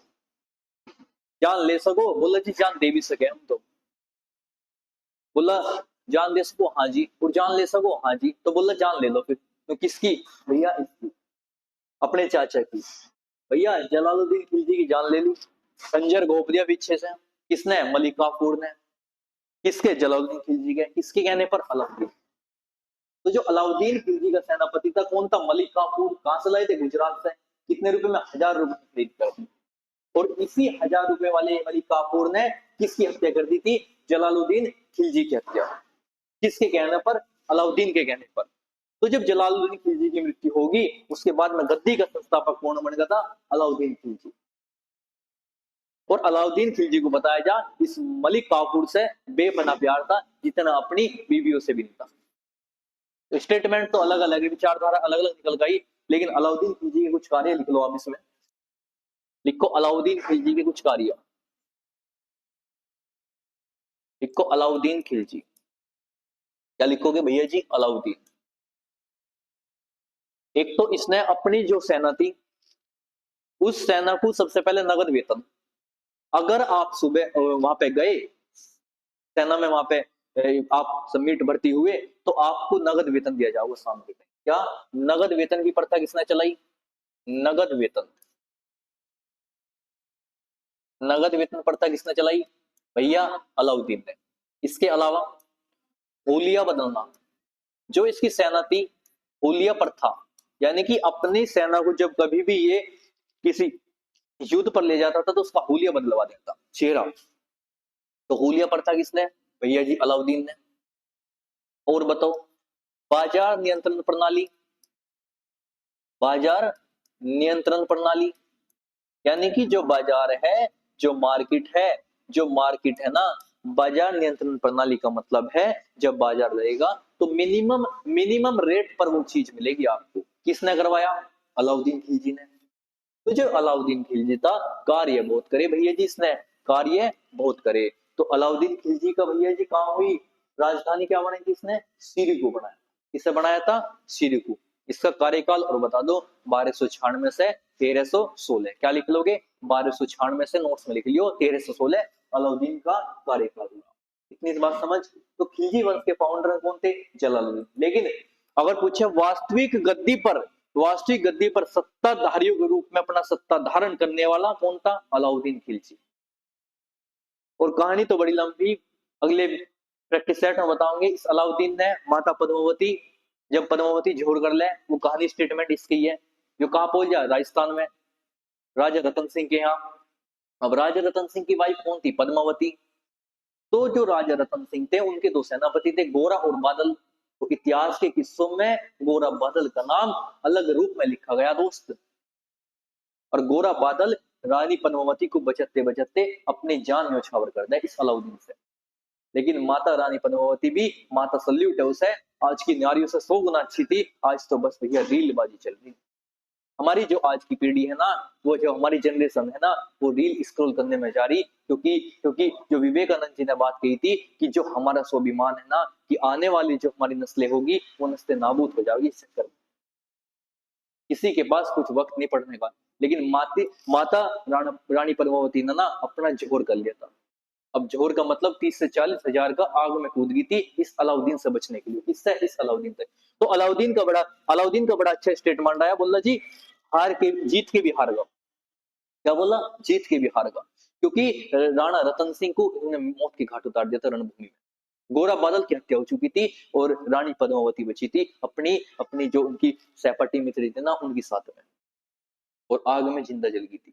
जान ले सको? बोला जी जान दे भी सके हम तो। बोला जान दे सको? हाँ जी। और जान ले सको? हाँ जी। तो बोला जान ले लो फिर। तो किसकी? भैया इसकी, अपने चाचा की। भैया जलालुद्दीन खिलजी की जान ले ली, खंजर घोंप दिया पीछे से। किसने? मलिक काफूर ने। किसके? जलालुद्दीन खिलजी के। किसके कहने पर? अलाउद्दीन। तो जो अलाउद्दीन खिलजी का सेनापति था कौन था? मलिक काफूर। कहां से लाए थे? गुजरात से। कितने रुपए में? 1000 रुपए में खरीद कर। और इसी 1000 रुपए वाले मलिक काफूर ने किसकी हत्या कर दी थी? जलालुद्दीन खिलजी की हत्या। किसके कहने पर? अलाउद्दीन के कहने पर। तो जब जलालुद्दीन खिलजी की मृत्यु होगी उसके बाद में गद्दी का संस्थापक कौन बनेगा था? अलाउद्दीन खिलजी। और अलाउद्दीन खिलजी को बताया जा इस मलिक काफूर से बेपना प्यार था जितना अपनी बीवियों से भी नहीं था। तो स्टेटमेंट तो अलग अलग है, विचारधारा अलग अलग निकल गई, लेकिन अलाउद्दीन खिलजी के कुछ कार्य लिख लो आप इसमें। लिखो अलाउद्दीन खिलजी के कुछ कार्य। लिखो अलाउद्दीन खिलजी। क्या लिखोगे भैया जी? अलाउद्दीन। एक तो इसने अपनी जो सेना थी उस सेना को सबसे पहले नगद वेतन। अगर आप सुबह वहां पे गए सेना में, वहां पे आप सबमिट भर्ती हुए तो आपको नगद वेतन दिया जाएगा शाम के टाइम। क्या? नगद वेतन की प्रथा किसने चलाई? नगद वेतन। नगद वेतन प्रथा किसने चलाई? भैया अलाउद्दीन ने। इसके अलावा हुलिया बदलना, जो इसकी सेना थी, हुलिया प्रथा, यानी कि अपनी सेना को जब कभी भी ये किसी युद्ध पर ले जाता था तो उसका हुलिया बदलवा देता, चेहरा। तो हुलिया प्रथा किसने? भैया जी अलाउद्दीन ने। और बताओ, बाजार नियंत्रण प्रणाली। बाजार नियंत्रण प्रणाली यानी कि जो बाजार है, जो मार्केट है, जो मार्केट है ना, बाजार नियंत्रण प्रणाली का मतलब है जब बाजार रहेगा तो मिनिमम मिनिमम रेट पर वो चीज मिलेगी आपको। किसने करवाया? अलाउद्दीन खिलजी ने। तो जो अलाउद्दीन खिलजी था कार्य बहुत करे भैया जी, इसने कार्य बहुत करे। तो अलाउद्दीन खिलजी का भैया जी कहां हुई? राजधानी क्या बनाई थी इसने? सिरिकू बनाया। किसे बनाया था? सिरिकू। इसका कार्यकाल और बता दो, 1296 से 1316। क्या लिख लोगे? 1296 से नोट्स में लिख लियो, 1316 अलाउद्दीन का कार्यकाल हुआ। इतनी बात समझ। तो खिलजी वंश के फाउंडर कौन थे? जलालुद्दीन। लेकिन अगर पूछे वास्तविक गद्दी पर सत्ताधारियों के रूप में अपना सत्ता धारण करने वाला कौन था? अलाउद्दीन खिलजी। और कहानी तो बड़ी लंबी, अगले प्रैक्टिस सेट में बताऊंगे। इस अलाउद्दीन ने माता पद्मावती, जब पद्मावती जोड़ कर ले, वो कहानी स्टेटमेंट इसकी है। जो कहां पहुंच जाए? राजस्थान में, राजा रतन सिंह के यहाँ। अब राजा रतन सिंह की वाइफ कौन थी? पद्मावती। तो जो राजा रतन सिंह थे उनके दो सेनापति थे, गोरा और बादल। तो इतिहास के किस्सों में गोरा बादल का नाम अलग रूप में लिखा गया दोस्त। और गोरा बादल रानी पद्मावती को बचते बचते अपनी जान न्यौछावर कर दे इस अलाउद्दीन से। लेकिन माता रानी पद्मावती भी माता सल्यूट है उसे, आज की नारियों से 100 गुना अच्छी थी। आज तो बस भैया रीलबाजी चल रही। हमारी जो आज की पीढ़ी है ना, वो जो हमारी जनरेशन है ना, वो रील स्क्रॉल करने में जा रही। क्योंकि क्योंकि जो विवेकानंद जी ने बात कही थी कि जो हमारा स्वाभिमान है ना, कि आने वाली जो हमारी नस्लें होगी वो नस्लें नाबूद हो जाएगी इस चक्कर में। किसी के पास कुछ वक्त नहीं पढ़ने का। लेकिन माता रानी पद्मावती ने ना अपना जोहर कर लिया था। अब जोहर का मतलब 30 से 40 हजार का आग में कूद गई थी इस अलाउद्दीन से बचने के लिए। इससे इस अलाउद्दीन से। तो अलाउद्दीन का बड़ा अच्छा स्टेटमेंट आया, बोला जी हार के जीत के भी हार गया। क्या बोला? जीत के भी हार गया। क्योंकि राणा रतन सिंह को इन्होंने मौत के घाट उतार दिया था रणभूमि में। गोरा बादल की हत्या हो चुकी थी और रानी पद्मावती बची थी अपनी अपनी जो उनकी सहपाठी मित्र थे ना उनकी साथ में, और आग में जिंदा जल गई थी।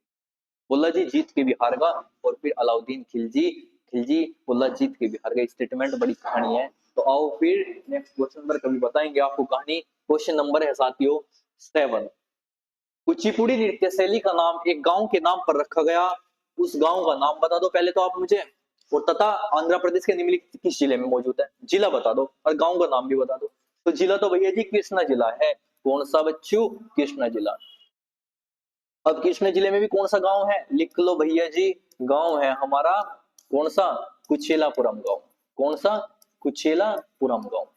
बोला जी जीत के भी हार गया। और फिर अलाउद्दीन खिलजी खिलजी बोला जीत के भी हार गए। स्टेटमेंट बड़ी कहानी है। तो आओ फिर नेक्स्ट क्वेश्चन पर कभी बताएंगे आपको कहानी। क्वेश्चन नंबर है साथियों 7। कुचिपुड़ी नृत्य शैली का नाम एक गांव के नाम पर रखा गया। उस गांव का नाम बता दो पहले तो आप मुझे, और तथा आंध्र प्रदेश के निम्नलिखित किस जिले में मौजूद है। जिला बता दो और गांव का नाम भी बता दो। तो जिला तो भैया जी कृष्णा जिला है। कौन सा बच्चों? कृष्णा जिला। अब कृष्णा जिले में भी कौन सा गांव है? लिख लो भैया जी। गांव है हमारा कौन सा? कुचेलापुरम गांव। कौन सा? कुचेलापुरम गांव।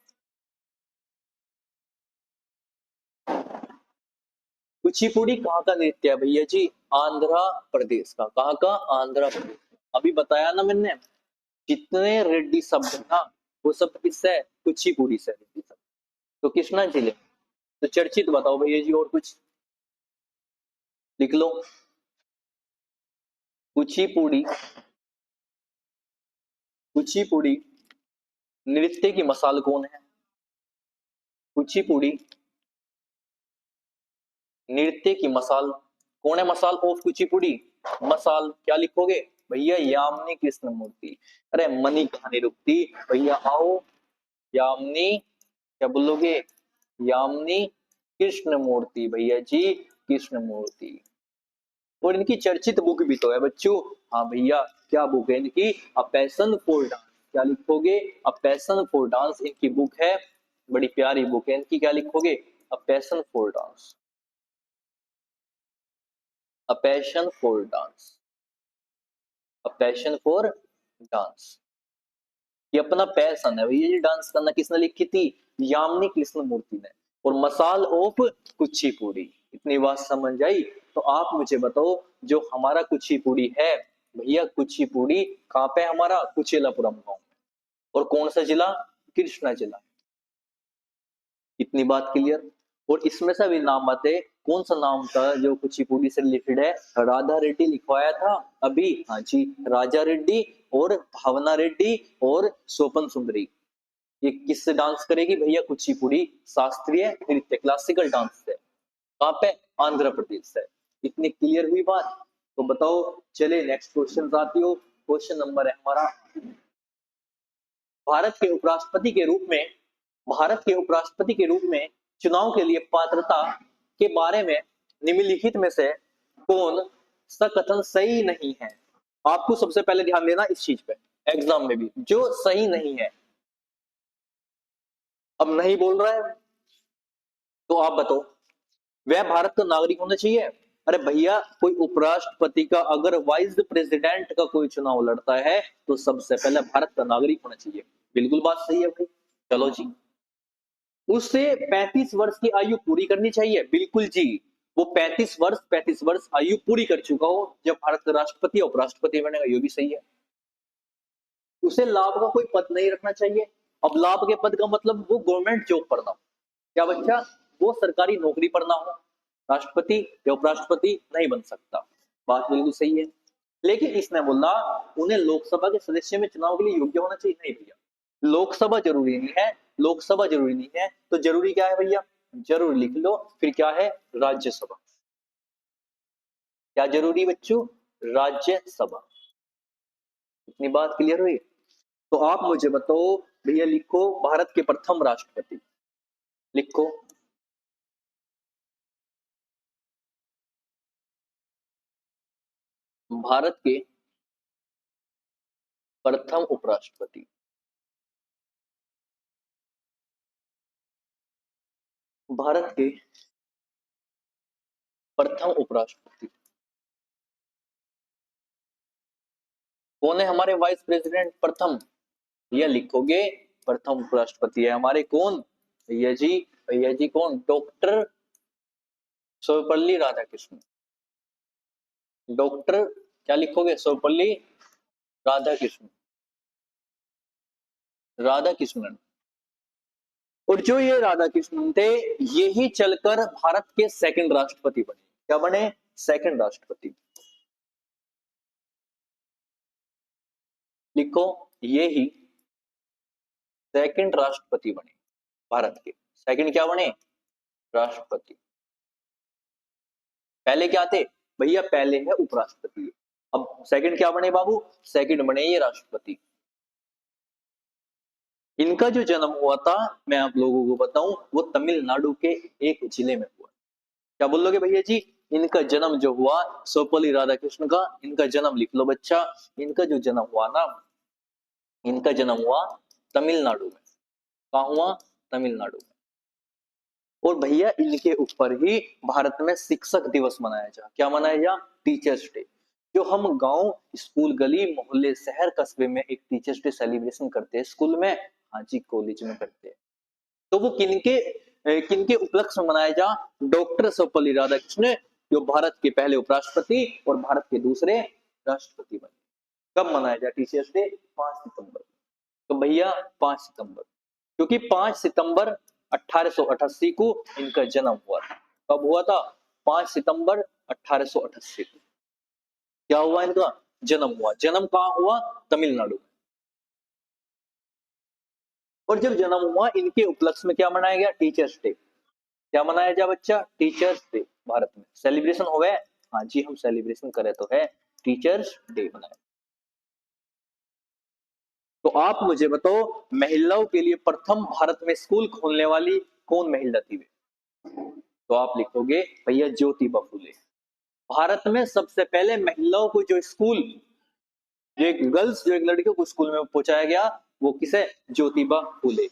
कुचिपुड़ी कहाँ का नृत्य है भैया जी? आंध्र प्रदेश का। कहाँ का? आंध्र प्रदेश। अभी बताया ना मैंने, जितने रेड्डी शब्द है ना वो सब किससे है? कुचिपुड़ी से रेड्डी शब्द। तो कृष्णा जिले। तो चर्चित बताओ भैया जी और कुछ लिख लो। कुचिपुड़ी, कुचिपुड़ी नृत्य की मसाल कौन है? कुचिपुड़ी नृत्य की मसाल कौन है? मसाल ऑफ कुचिपुड़ी। मसाल क्या लिखोगे भैया? यामिनी कृष्णमूर्ति। अरे मनी कहाँ नहीं रुकती भैया, आओ। यामिनी क्या बोलोगे? यामिनी कृष्णमूर्ति भैया जी, कृष्णमूर्ति। और इनकी चर्चित बुक भी तो है बच्चों। हाँ भैया, क्या बुक है इनकी? A passion for dance. क्या लिखोगे? अ पैशन फॉर डांस इनकी बुक है। बड़ी प्यारी बुक है इनकी। क्या लिखोगे? A passion for dance. A passion for dance. A passion for dance. ये अपना पैशन है भैया, ये डांस करना। किसने लिखी थी? यामिनी कृष्णमूर्ति ने। और मसाल ऑफ कुचिपुड़ी। इतनी बात समझ आई? तो आप मुझे बताओ, जो हमारा कुचिपुड़ी है भैया, कुचिपुड़ी कहाँ पे? हमारा कुचेलापुरम गांव में। और कौन सा जिला? कृष्णा जिला। इतनी बात क्लियर? और इसमें से भी नाम आते, कौन सा नाम था जो कुचिपुड़ी से रिलेटेड है? राधा रेड्डी लिखवाया था अभी। हाँ जी, राजा रेड्डी और भावना रेड्डी और सोपन सुंदरी। ये किससे डांस करेगी भैया? कुचिपुड़ी शास्त्रीय नृत्य, क्लासिकल डांस से। कहाँ पे? आंध्र प्रदेश से। इतनी क्लियर हुई बात? तो बताओ, चले नेक्स्ट क्वेश्चन आती हो। क्वेश्चन नंबर है हमारा, भारत के उपराष्ट्रपति के रूप में, भारत के उपराष्ट्रपति के रूप में चुनाव के लिए पात्रता के बारे में निम्नलिखित में से कौन सा कथन सही नहीं है? आपको सबसे पहले ध्यान देना इस चीज पे, एग्जाम में भी जो सही नहीं है। अब नहीं बोल रहा है तो आप बताओ। वह भारत का नागरिक होना चाहिए। अरे भैया, कोई उपराष्ट्रपति का अगर वाइस प्रेसिडेंट का कोई चुनाव लड़ता है तो सबसे पहले भारत का नागरिक होना चाहिए। बिल्कुल बात सही है भाई। चलो जी। उसे 35 वर्ष की आयु पूरी करनी चाहिए। बिल्कुल जी। वो 35 वर्ष आयु पूरी कर चुका हो जब भारत का राष्ट्रपति या उपराष्ट्रपति बनेगा, ये भी सही है। उसे लाभ का कोई पद नहीं रखना चाहिए। अब लाभ के पद का मतलब वो गवर्नमेंट जॉब पर ना हो। क्या बच्चा? वो सरकारी नौकरी पर ना हो। राष्ट्रपति या उपराष्ट्रपति नहीं बन सकता। बात बिल्कुल सही है। लेकिन इसने बोला उन्हें लोकसभा के सदस्य में चुनाव के लिए योग्य होना चाहिए। नहीं भैया, लोकसभा जरूरी नहीं है। लोकसभा जरूरी नहीं है तो जरूरी क्या है भैया? जरूर लिख लो फिर। क्या है? राज्यसभा। क्या जरूरी बच्चों? राज्यसभा। इतनी बात क्लियर हुई? तो आप मुझे बताओ भैया, लिखो भारत के प्रथम राष्ट्रपति। लिखो। भारत के प्रथम उपराष्ट्रपति। भारत के प्रथम उपराष्ट्रपति कौन है? हमारे वाइस प्रेसिडेंट प्रथम। भैया लिखोगे प्रथम उपराष्ट्रपति है हमारे कौन? भैया जी, भैया जी कौन? डॉक्टर सर्वपल्ली राधाकृष्णन। डॉक्टर क्या लिखोगे? सर्वपल्ली राधाकृष्णन। राधाकृष्णन। और जो ये राधाकृष्णन थे, ये ही चलकर भारत के सेकंड राष्ट्रपति बने। क्या बने? सेकंड राष्ट्रपति। लिखो, ये ही सेकंड राष्ट्रपति बने भारत के। सेकंड क्या बने? राष्ट्रपति। पहले क्या थे भैया? पहले है उपराष्ट्रपति। अब सेकंड क्या बने बाबू? सेकंड बने ये राष्ट्रपति। इनका जो जन्म हुआ था, मैं आप लोगों को बताऊं, वो तमिलनाडु के एक जिले में हुआ। क्या बोल लोगे भैया जी? इनका जन्म जो हुआ सर्वपल्ली राधाकृष्ण का, इनका जन्म लिख लो बच्चा, इनका जो जन्म हुआ ना, इनका जन्म हुआ तमिलनाडु में। कहाँ हुआ? तमिलनाडु में। और भैया इनके ऊपर ही भारत में शिक्षक दिवस मनाया जा। क्या मनाया जा? Teachers day. जो हम गांव, स्कूल, गली, मोहल्ले, शहर, कस्बे में एक टीचर्स डे सेलिब्रेशन करते हैं, स्कूल में, हाँ जी, कॉलेज में करते हैं, तो वो किनके उपलक्ष्य में मनाया जा? डॉक्टर सर्वपल्ली राधाकृष्ण, जो भारत के पहले उपराष्ट्रपति और भारत के दूसरे राष्ट्रपति बने। कब मनाया जा टीचर्स डे? 5 सितंबर। तो भैया 5 सितंबर, क्योंकि 5 सितंबर 1888 को इनका जन्म हुआ था। कब हुआ था? 5 सितंबर 1888 को क्या हुआ? इनका जन्म हुआ। जन्म कहाँ हुआ? तमिलनाडु में। और जब जन्म हुआ, इनके उपलक्ष्य में क्या मनाया गया? Teachers day. क्या मनाया जा बच्चा? Teachers day. भारत में सेलिब्रेशन हो गया। हाँ जी, हम सेलिब्रेशन करे तो है, टीचर्स डे मनाया। तो आप मुझे बताओ, महिलाओं के लिए प्रथम भारत में स्कूल खोलने वाली कौन महिला थी वे? तो आप लिखोगे भैया ज्योतिबा फुले। भारत में सबसे पहले महिलाओं को जो स्कूल, जो एक गर्ल्स, जो एक लड़कियों को स्कूल में पहुंचाया गया, वो किसे? ज्योतिबा फुले।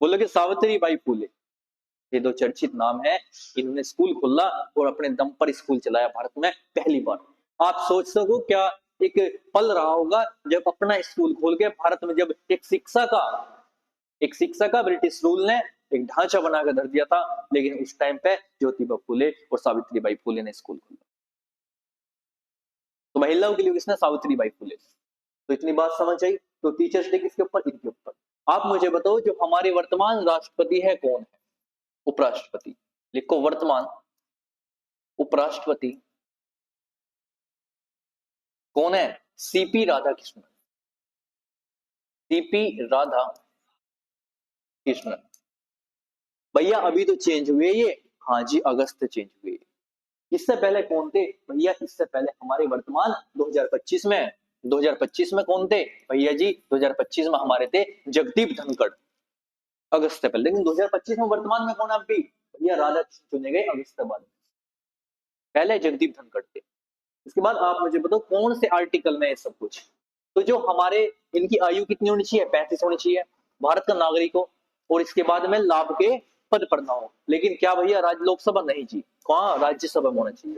बोलो कि सावित्री बाई फुले। ये दो चर्चित नाम है। इन्होंने स्कूल खोला और अपने दम पर स्कूल चलाया भारत में पहली बार। आप सोच सको क्या एक पल रहा होगा जब अपना स्कूल खोल के भारत में, जब एक शिक्षा का ब्रिटिश रूल ने एक ढांचा बनाकर धर दिया था, लेकिन उस टाइम पे ज्योतिबा फुले और सावित्री बाई फुले ने स्कूल खोला। तो महिलाओं के लिए किसने? सावित्री बाई फुले। तो इतनी बात समझ आई। तो टीचर्स डे किसके ऊपर? इनके ऊपर। आप मुझे बताओ, जो हमारे वर्तमान राष्ट्रपति है कौन है? उपराष्ट्रपति। लिखो वर्तमान उपराष्ट्रपति कौन है? सीपी राधाकृष्णन। सीपी राधा कृष्णन। भैया अभी तो चेंज हुए ये। हाँ जी, अगस्त चेंज हुए। इससे पहले कौन थे भैया? इससे पहले हमारे वर्तमान 2025 में, 2025 में कौन थे भैया जी? 2025 में हमारे थे जगदीप धनखड़, अगस्त से पहले। लेकिन 2025 में वर्तमान में कौन है अभी? भैया राधा कृष्ण चुने गए अगस्त के बाद। पहले जगदीप धनखड़ थे। इसके बाद आप मुझे बताओ कौन से आर्टिकल में है सब कुछ? तो जो हमारे, इनकी आयु कितनी होनी चाहिए? 35 होनी चाहिए, भारत का नागरिक हो, और इसके बाद में लाभ के पद पर ना हो। लेकिन क्या भैया राज्य लोकसभा? नहीं जी, कहाँ? राज्यसभा में होना चाहिए।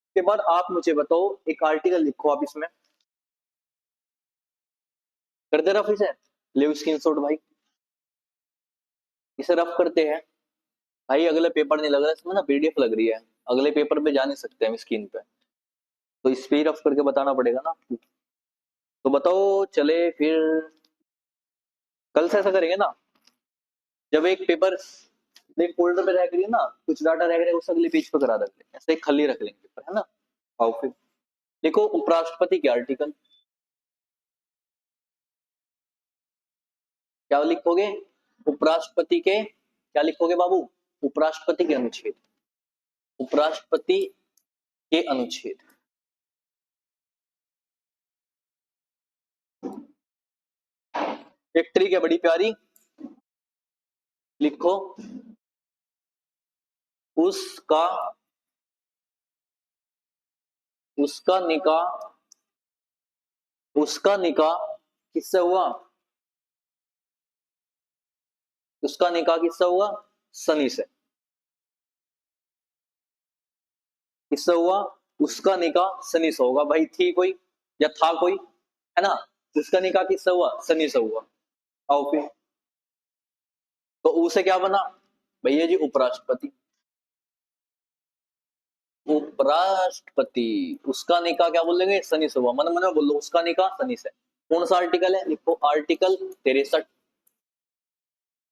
इसके बाद आप मुझे बताओ एक आर्टिकल लिखो आप इसमें, कर दे रफ इसे, ले स्क्रीनशॉट भाई, इसे रफ करते हैं। भाई अगले पेपर नहीं लग रहा इसमें ना, पीडीएफ लग रही है, अगले पेपर पे जा नहीं सकते हम स्क्रीन पे, तो इस पे रफ करके बताना पड़ेगा ना। तो बताओ चले फिर, कल से ऐसा करेंगे ना, जब एक पेपर एक फोल्डर पे रह करिए ना, कुछ डाटा रह गया उस अगले पेज पे करा देंगे, ऐसे एक खाली रख लेंगे पेपर, है ना। आओ फिर देखो उपराष्ट्रपति के आर्टिकल, क्या लिखोगे? उपराष्ट्रपति के क्या लिखोगे बाबू? उपराष्ट्रपति के अनुच्छेद, उपराष्ट्रपति के अनुच्छेद। एक ट्रिक है बड़ी प्यारी, लिखो उसका उसका निकाह, उसका निकाह किससे हुआ? उसका निकाह किससे हुआ? शनि से। किससे हुआ? उसका निकाह शनि से होगा भाई, थी कोई या था कोई, है ना। उसका निकाह किससे हुआ? शनि से हुआ। आओ फिर, तो उसे क्या बना भैया जी? उपराष्ट्रपति। उपराष्ट्रपति, उसका निकाह क्या बोलेंगे? शनि से हुआ। मन मन में बोल लो उसका निकाह शनि से। कौन सा आर्टिकल है? लिखो आर्टिकल 63।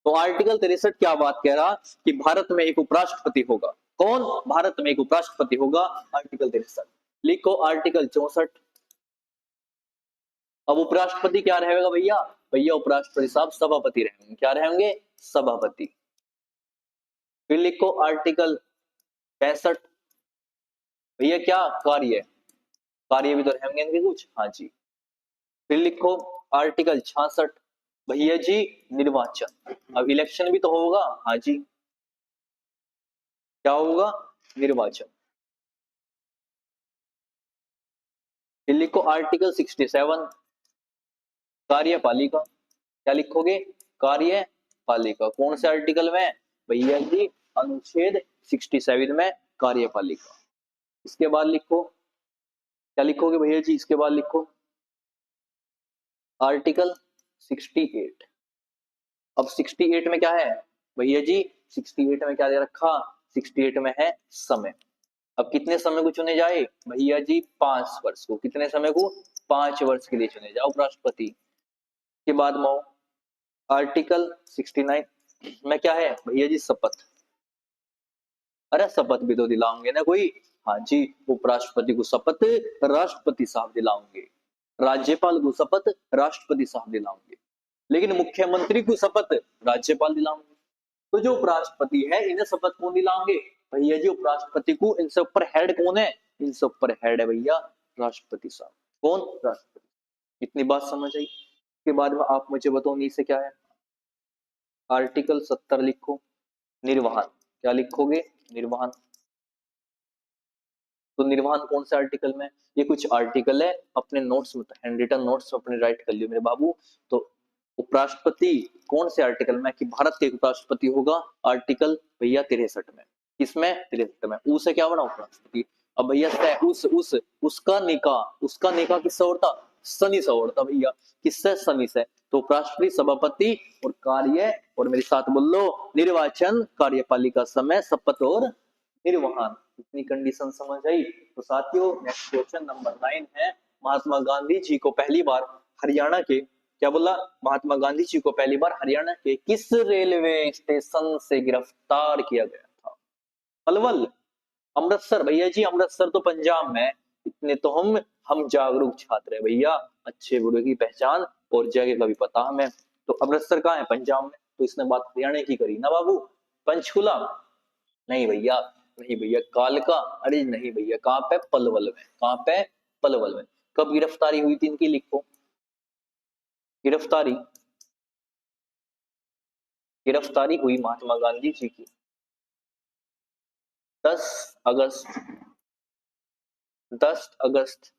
तो आर्टिकल 63 क्या बात कह रहा कि भारत में एक उपराष्ट्रपति होगा। कौन? भारत में एक उपराष्ट्रपति होगा, आर्टिकल 63। लिखो आर्टिकल 64। अब उपराष्ट्रपति क्या रहेगा भैया? भैया उपराष्ट्रपति साहब सभापति रहेंगे। क्या रहेंगे? सभापति। फिर लिखो आर्टिकल 65। भैया क्या कार्य? कार्य भी तो रहेंगे इनके कुछ, हाँ जी। फिर लिखो आर्टिकल 66। भैया जी निर्वाचन, अब इलेक्शन भी तो होगा, हाँ जी। क्या होगा? निर्वाचन। फिर लिखो आर्टिकल 67 कार्यपालिका। क्या लिखोगे? कार्यपालिका। कौन से आर्टिकल में? भैया जी अनुच्छेद 67 में कार्यपालिका। इसके बाद लिखो, क्या लिखोगे भैया जी? इसके बाद लिखो आर्टिकल 68। अब 68 में क्या है भैया जी? 68 में क्या दे रखा? 68 में है समय। अब कितने समय को चुने जाए भैया जी? 5 वर्ष को। कितने समय को? 5 वर्ष के लिए चुने जाओ उपराष्ट्रपति। के बाद में आर्टिकल 69 में क्या है भैया जी? शपथ। अरे शपथ भी तो दिलाओगे ना कोई। हाँ जी, उपराष्ट्रपति को शपथ राष्ट्रपति साहब दिलाओगे, राज्यपाल को शपथ राष्ट्रपति साहब दिलाओगे, लेकिन मुख्यमंत्री को शपथ राज्यपाल दिलाओगे। तो जो उपराष्ट्रपति है इन्हें शपथ कौन दिलाओगे भैया जी? उपराष्ट्रपति को। इनसे ऊपर हेड कौन है? इनसे ऊपर हेड है भैया राष्ट्रपति साहब। कौन? राष्ट्रपति। इतनी बात समझ आई? के बाद में आप मुझे बताओ नीचे क्या है? आर्टिकल 70 लिखो, निर्वहन। क्या लिखोगे? निर्वहन। तो निर्वहन कौन से आर्टिकल में? ये कुछ आर्टिकल है, अपने नोट्स में, हैंड रिटन नोट्स में अपने राइट कर लियो मेरे बाबू। तो उपराष्ट्रपति कौन से आर्टिकल में कि भारत के उपराष्ट्रपति होगा? आर्टिकल भैया 63 में। किसमें? 63 में। ऊ से क्या बना? उपराष्ट्रपति। अब भैया उस उसका निकाह किससे होता? शनि से होता भैया। किससे? शनि से। तो उपराष्ट्रपति, सभापति और कार्य, और मेरे साथ बोल लो, निर्वाचन, कार्यपालिका, समय, शपथ और निर्वहन। इतनी कंडीशन समझ आई? तो साथियों नेक्स्ट क्वेश्चन नंबर 9 है, महात्मा गांधी जी को पहली बार हरियाणा के, क्या बोला? महात्मा गांधी जी को पहली बार हरियाणा के किस रेलवे स्टेशन से गिरफ्तार किया गया था? पलवल, अमृतसर। भैया जी अमृतसर तो पंजाब में। इतने तो हम जागरूक छात्र है भैया, अच्छे बुरे की पहचान और जगह का भी पता हमें। तो अमृतसर कहाँ है? पंजाब में। तो इसने बात हरियाणा की करी ना बाबू। पंचकुला? नहीं भैया, नहीं भैया। कालका? अरे नहीं भैया। कहाँ पे? पलवल में। कहाँ पे? पलवल में। कब गिरफ्तारी हुई थी इनकी? लिखो गिरफ्तारी। गिरफ्तारी हुई महात्मा गांधी जी की 10 अगस्त 10 अगस्त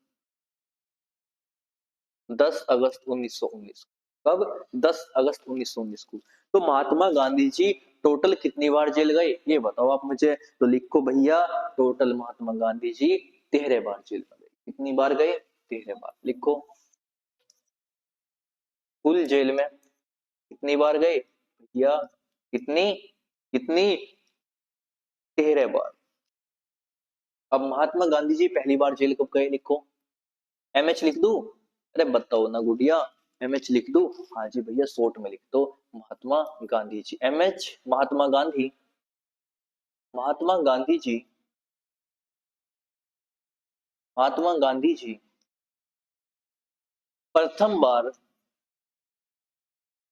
10 अगस्त 1919। कब? 10 अगस्त 1919 को। तो महात्मा गांधी जी टोटल कितनी बार जेल गए ये बताओ आप मुझे? तो लिखो भैया टोटल महात्मा गांधी जी 13 बार जेल में गए। कितनी बार गए? 13 बार। लिखो कुल जेल में कितनी बार गए भैया? कितनी? कितनी? 13 बार। अब महात्मा गांधी जी पहली बार जेल कब गए? लिखो। एमएच लिख दूं? अरे बताओ ना गुड़िया, एमएच लिख दूं? हाँ जी भैया शॉर्ट में लिख दो महात्मा गांधी जी। एमएच महात्मा गांधी। महात्मा गांधी जी, महात्मा गांधी जी प्रथम बार,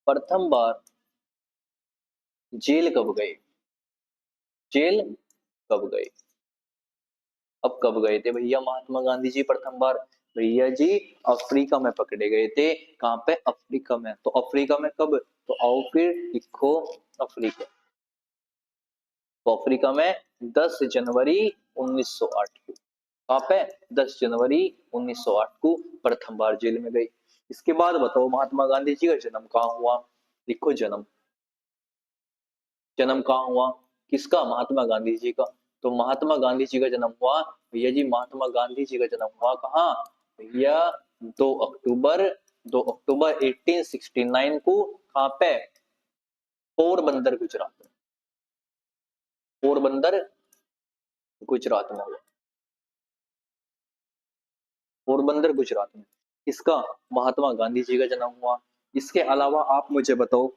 प्रथम बार जेल कब गए? जेल कब गए? अब कब गए थे भैया महात्मा गांधी जी प्रथम बार? भैया जी अफ्रीका में पकड़े गए थे। कहाँ पे? अफ्रीका में। तो अफ्रीका में कब? तो आओ फिर लिखो अफ्रीका। तो अफ्रीका में 10 जनवरी 1908 को। कहाँ पे? 10 जनवरी 1908 को प्रथम बार जेल में गई। इसके बाद बताओ महात्मा गांधी जी का जन्म कहाँ हुआ? लिखो जन्म। जन्म कहाँ हुआ? किसका? महात्मा गांधी जी का। तो महात्मा गांधी जी का जन्म हुआ भैया जी, महात्मा गांधी जी का जन्म हुआ कहाँ भैया? 2 अक्टूबर 2 अक्टूबर 1869 को। कहाँ पे? पोरबंदर गुजरात में। पोरबंदर गुजरात में हुआ। पोरबंदर गुजरात में इसका महात्मा गांधी जी का जन्म हुआ। इसके अलावा आप मुझे बताओ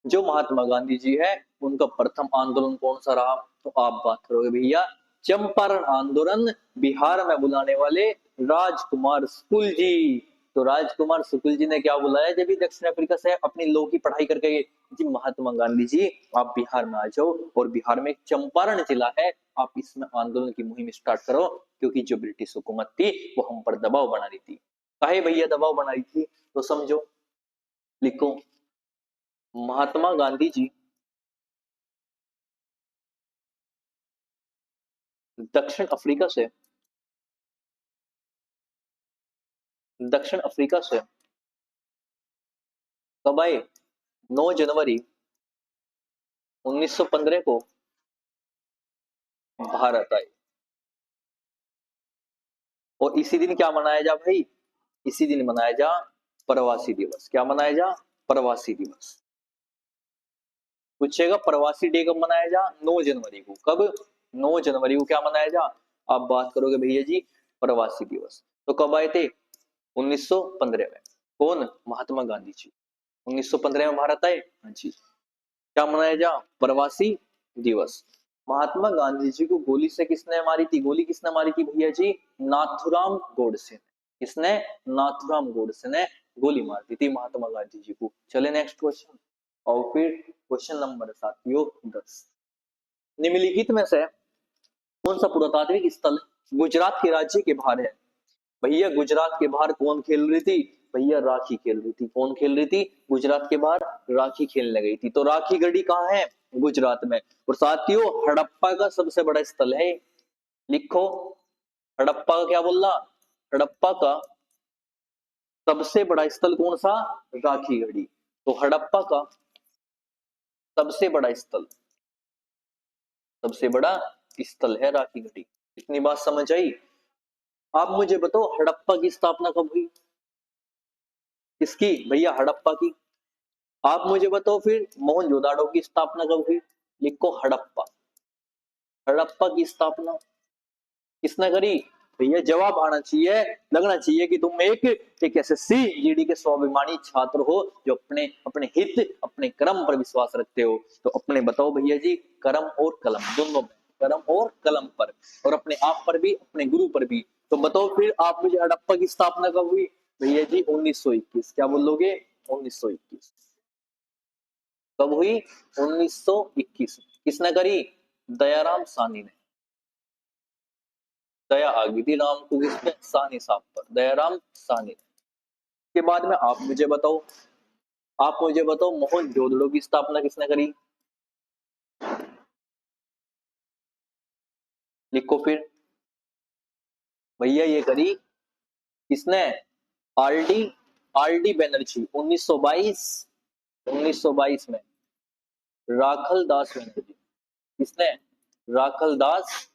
जो महात्मा गांधी जी है उनका प्रथम आंदोलन कौन सा रहा? तो आप बात करोगे भैया चंपारण आंदोलन, बिहार में बुलाने वाले राजकुमार शुक्ल जी। तो राजकुमार शुक्ल जी ने क्या बुलाया जब भी दक्षिण अफ्रीका से अपनी लॉ की पढ़ाई करके गए? जी महात्मा गांधी जी आप बिहार में आ जाओ, और बिहार में एक चंपारण जिला है, आप इसमें आंदोलन की मुहिम स्टार्ट करो, क्योंकि जो ब्रिटिश हुकूमत थी वो हम पर दबाव बना रही थी। काहे भैया दबाव बना रही थी? तो समझो। लिखो महात्मा गांधी जी दक्षिण अफ्रीका से, दक्षिण अफ्रीका से कब आए? 9 जनवरी 1915 को भारत आए। और इसी दिन क्या मनाया जा भाई? इसी दिन मनाया जा प्रवासी दिवस। क्या मनाया जा? प्रवासी दिवस। पूछेगा प्रवासी डे कब मनाया जा? 9 जनवरी को। कब? 9 जनवरी को क्या मनाया जा? आप बात करोगे भैया जी प्रवासी दिवस। तो कब आए थे? 1915 में। कौन? महात्मा गांधी जी 1915 में भारत आए। हाँ जी। क्या मनाया जा? प्रवासी दिवस। महात्मा गांधी जी को गोली से किसने मारी थी? गोली किसने मारी थी भैया जी? नाथुराम गोडसे ने। किसने? नाथुराम गोडसे ने गोली मार दी थी महात्मा गांधी जी को। चले नेक्स्ट क्वेश्चन। और फिर क्वेश्चन नंबर साथियों 10, निम्नलिखित में से कौन सा पुरातात्विक स्थल गुजरात के राज्य के बाहर है? भैया गुजरात के बाहर कौन खेल रही थी? भैया राखी खेल रही थी। कौन खेल रही थी? गुजरात के बाहर राखी खेलने गई थी। तो राखी गढ़ी कहाँ है? गुजरात में। और साथियों हड़प्पा का सबसे बड़ा स्थल है, लिखो। हड़प्पा का क्या बोल रहा? हड़प्पा का सबसे बड़ा स्थल कौन सा? राखी गढ़ी। तो हड़प्पा का सबसे बड़ा स्थल, सबसे बड़ा स्थल है राखी गढ़ी। इतनी बात समझ आई? आप मुझे बताओ हड़प्पा की स्थापना कब हुई? किसकी? भैया हड़प्पा की। आप मुझे बताओ फिर मोहनजोदाड़ो की स्थापना कब हुई? लिखो हड़प्पा। हड़प्पा की स्थापना किसने करी? भैया जवाब आना चाहिए, लगना चाहिए कि तुम एक एसएससी जीडी के स्वाभिमानी छात्र हो, जो अपने अपने हित अपने कर्म पर विश्वास रखते हो। तो अपने बताओ भैया जी, कर्म और कलम दोनों में, कर्म और कलम पर, और अपने आप पर भी अपने गुरु पर भी। तो बताओ फिर आप मुझे हड़प्पा की स्थापना कब हुई? भैया जी 1921। क्या बोलोगे? 1921। कब हुई? 1921। किसने करी? दयाराम साहनी ने। दया आ गई थी राम को किस पे? साहनी साहब पर, दयाराम साहनी ने। के बाद में आप मुझे बताओ, आप मुझे बताओ मोहनजोदड़ो की स्थापना किसने करी? लिखो फिर। भैया ये करी किसने? आरडी आरडी बैनर्जी 1922, 1922 में राखल दास बैनर्जी। किसने? राखल दास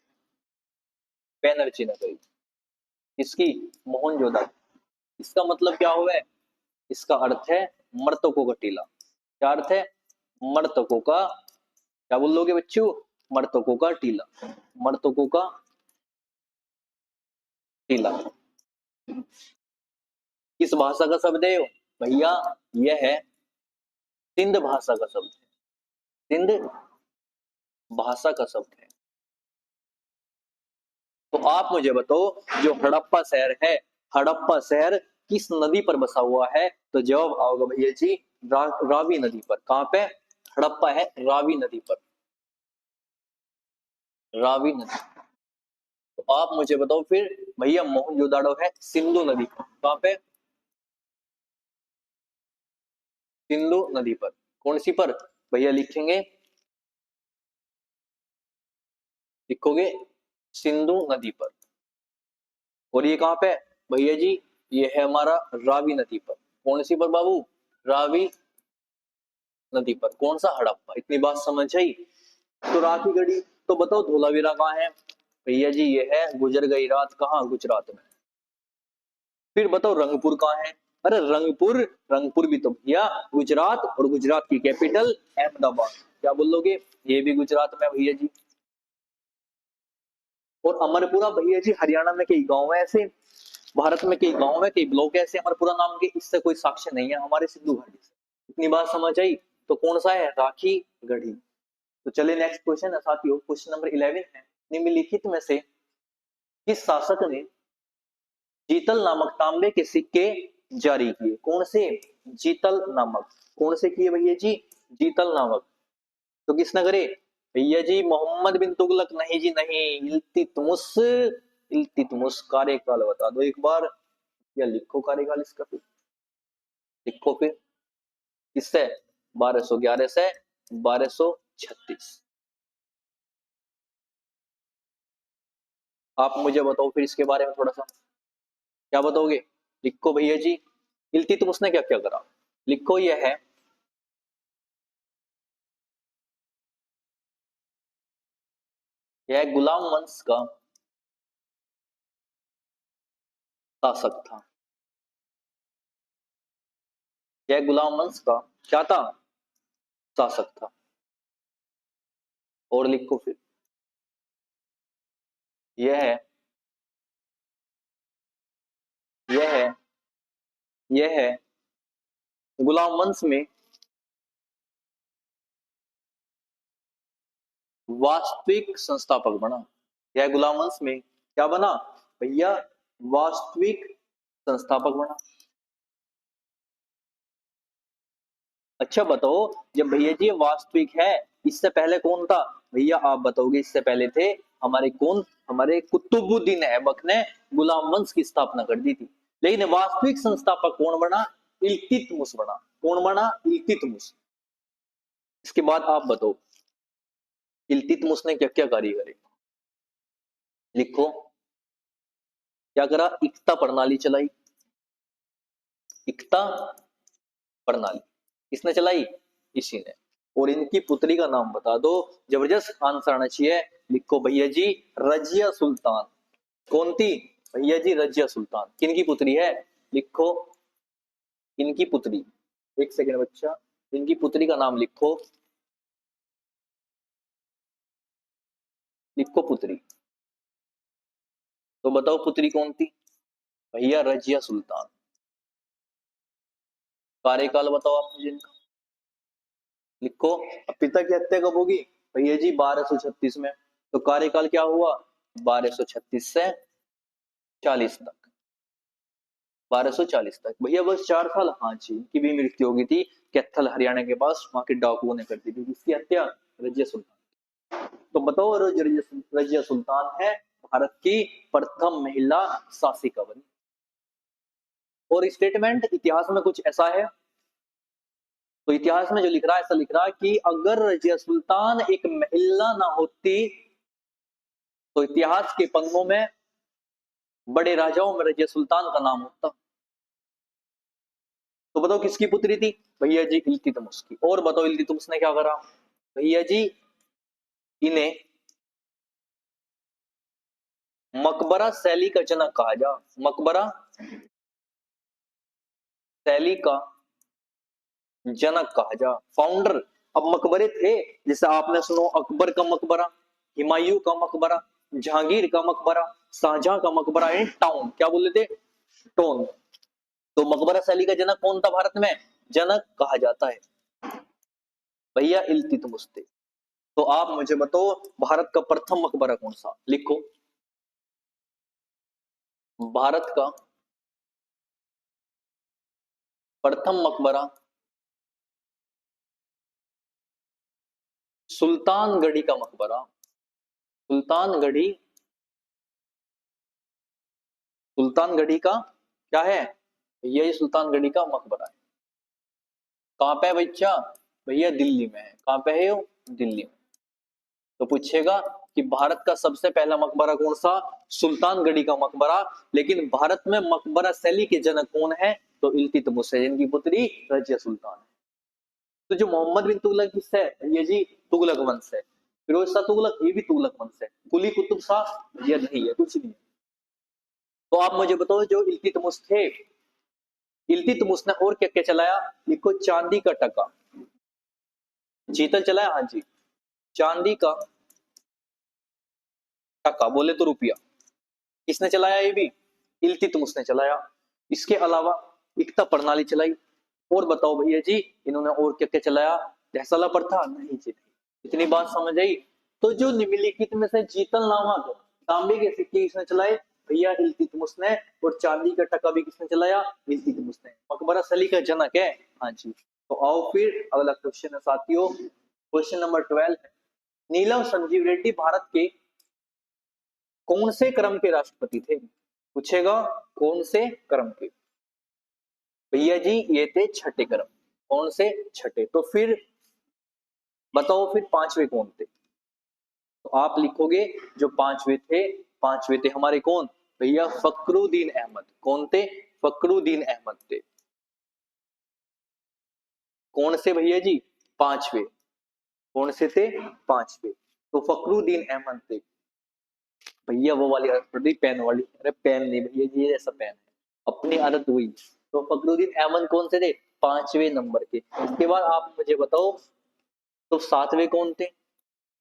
बैनर्जी ने करी। किसकी? मोहनजोदड़ो। इसका मतलब क्या हुआ है? इसका अर्थ है मृतकों का टीला। क्या अर्थ है? मृतकों का, क्या बोलोगे बच्चों? मृतकों का टीला, मृतकों का टीला। किस भाषा का शब्द है? भैया यह है सिंध भाषा का शब्द है, सिंध भाषा का शब्द है। तो आप मुझे बताओ जो हड़प्पा शहर है, हड़प्पा शहर किस नदी पर बसा हुआ है? तो जवाब आओगे भैया जी रावी नदी पर। कहां पे? हड़प्पा है रावी नदी पर, रावी नदी। तो आप मुझे बताओ फिर भैया मोहनजोदाड़ो है सिंधु नदी पर। कहां पे? सिंधु नदी पर। कौन सी पर? भैया लिखेंगे, लिखोगे सिंधु नदी पर। और ये कहां पे? भैया जी ये है हमारा रावी नदी पर। कौन सी पर बाबू? रावी नदी पर। कौन सा? हड़प्पा। इतनी बात समझ आई? तो राखी गढ़ी। तो बताओ धोलावीरा कहाँ है? भैया जी ये है गुजर गई रात, कहाँ? गुजरात में। फिर बताओ रंगपुर कहाँ है? अरे रंगपुर, रंगपुर भी तो भैया गुजरात, और गुजरात की कैपिटल अहमदाबाद। क्या बोलोगे? ये भी गुजरात में भैया जी। और अमरपुरा भैया जी हरियाणा में कई गांव है ऐसे, भारत में कई गांव है, कई ब्लॉक है ऐसे अमरपुरा नाम के, इससे कोई साक्ष्य नहीं है हमारे सिद्धू घाटी से। इतनी बात समझ आई? तो कौन सा है? राखी गढ़ी। तो चलिए नेक्स्ट क्वेश्चन है साथियों, क्वेश्चन नंबर 11 है, निम्नलिखित में से किस शासक ने जीतल नामक तांबे के सिक्के जारी किए? कौन से? जीतल नामक। कौन से किए भैया जी? जीतल नामक। तो किसने करे? भैया जी मोहम्मद बिन तुगलक नहीं जी नहीं, इल्तुतमिश, इल्तुतमिश। कार्यकाल बता दो एक बार, या लिखो कार्यकाल इसका फिर, लिखो फिर। किससे? 1211 से 1236। आप मुझे बताओ फिर इसके बारे में थोड़ा सा, क्या बताओगे? लिखो भैया जी, इल्तुतमिश ने क्या क्या करा, लिखो। यह गुलाम वंश का शासक था। यह गुलाम वंश का क्या था? शासक था। और लिखो फिर, यह है यह है यह है गुलाम वंश में वास्तविक संस्थापक बना। यह गुलाम वंश में क्या बना भैया? वास्तविक संस्थापक बना। अच्छा बताओ, जब भैया जी ये वास्तविक है, इससे पहले कौन था? भैया आप बताओगे, इससे पहले थे हमारे कौन? हमारे कुतुबुद्दीन ऐबक ने गुलाम वंश की स्थापना कर दी थी। लेकिन वास्तविक संस्थापक कौन बना? इल्तुतमिश बना। कौन बना? इल्तुतमिश। इसके बाद आप बताओ, इल्तुतमिश ने क्या क्या कार्य करे? लिखो। क्या करा? इक्ता प्रणाली चलाई। इक्ता प्रणाली किसने चलाई? इसी ने। और इनकी पुत्री का नाम बता दो, जबरदस्त आंसर आना चाहिए। लिखो भैया जी, रजिया सुल्तान। कौन थी भैया जी? रजिया सुल्तान। किनकी पुत्री है? लिखो, इनकी पुत्री। एक सेकंड बच्चा, इनकी पुत्री का नाम लिखो। लिखो पुत्री। तो बताओ पुत्री कौन थी? भैया रजिया सुल्तान। कार्यकाल बताओ आप मुझे इनका। लिखो। अब पिता की हत्या कब होगी? भैया जी 1236 में। तो कार्यकाल क्या हुआ? 1236 से 40 तक। 1240 तक भैया, बस 4 साल। हाँ जी, इनकी भी मृत्यु हो गई थी कैथल हरियाणा के पास, वहां के डाकुओं ने कर दी थी। किसकी हत्या? रजिया सुल्तान। तो बताओ, रजिया सुल्तान है भारत की प्रथम महिला शासिका बनी। और स्टेटमेंट इतिहास में कुछ ऐसा है, तो इतिहास में जो लिख रहा है, ऐसा लिख रहा है कि अगर रजिया सुल्तान एक महिला ना होती, तो इतिहास के पन्नों में, बड़े राजाओं में रजिया सुल्तान का नाम होता। तो बताओ किसकी पुत्री थी? भैया जी इल्तुतमिश की। और बताओ इल्तुतमिश ने क्या करा? भैया जी, इन्हें मकबरा शैली का जनक कहा जा। मकबरा शैली का जनक कहा जा, फाउंडर। अब मकबरे थे, जैसे आपने सुनो अकबर का मकबरा, हुमायूं का मकबरा, जहांगीर का मकबरा, शाहजहां का मकबरा एंड टाउन, क्या बोले थे? टोन। तो मकबरा शैली का जनक कौन था भारत में? जनक कहा जाता है भैया इल्तुतमिश थे। तो आप मुझे बताओ, भारत का प्रथम मकबरा कौन सा? लिखो। भारत का प्रथम मकबरा सुल्तानगढ़ी का मकबरा। सुल्तानगढ़ी सुल्तानगढ़ी का क्या है? ये सुल्तानगढ़ी का मकबरा है। कहां पे है बच्चा? भैया दिल्ली में है। कहां पे है वो? दिल्ली में। तो पूछेगा कि भारत का सबसे पहला मकबरा कौन सा? सुल्तानगढ़ी का मकबरा। लेकिन भारत में मकबरा शैली के जनक कौन है? तो इल्तुतमिश है, जिनकी पुत्री रजिया सुल्तान है। तो जो मोहम्मद बिन तुगलक किससे है? ये जी तुगलक वंश है। फिरोज शाह तुगलक, ये भी तुगलक वंश है। कुली कुतुब शाह, ये नहीं है, कुछ नहीं है। तो आप मुझे बताओ, जो इल्तुतमिश थे, इल्तुतमिश ने और क्या क्या चलाया? लिखो। चांदी का टका, जीतल चलाया। हाँ जी, चांदी का टका बोले तो रुपया। किसने चलाया? ये भी इल्तुतमिश ने चलाया। इसके अलावा इक्ता प्रणाली चलाई। और बताओ भैया जी, इन्होंने और क्या क्या चलाया? फैसला प्रथा नहीं जी, इतनी बात समझ आई। तो जो निम्नलिखित में से जीतल नामक तांबे के सिक्के किसने चलाए? भैया इल्तुतमिश ने। और चांदी का टका भी किसने चलाया? इल्तुतमिश ने। मकबरा शैली का जनक है। हाँ जी। तो आओ फिर अगला क्वेश्चन है साथियों, क्वेश्चन नंबर 12 है, नीलम संजीव रेड्डी भारत के कौन से क्रम के राष्ट्रपति थे? पूछेगा कौन से क्रम के। भैया जी ये थे छठे क्रम। कौन से? छठे। तो फिर बताओ, फिर पांचवे कौन थे? तो आप लिखोगे जो पांचवे थे, पांचवे थे हमारे कौन भैया फकरुद्दीन अहमद। कौन थे फकरुद्दीन अहमद थे। कौन से भैया जी पांचवे। कौन से थे पांचवे। तो फकरुद्दीन अहमद थे भैया वो वाली आदत पड़ रही पेन वाली। अरे पेन नहीं भैया जी ऐसा पेन है अपनी आदत हुई। तो फकरुद्दीन अहमद कौन से थे पांचवे नंबर के। इसके बाद आप मुझे बताओ तो सातवें कौन थे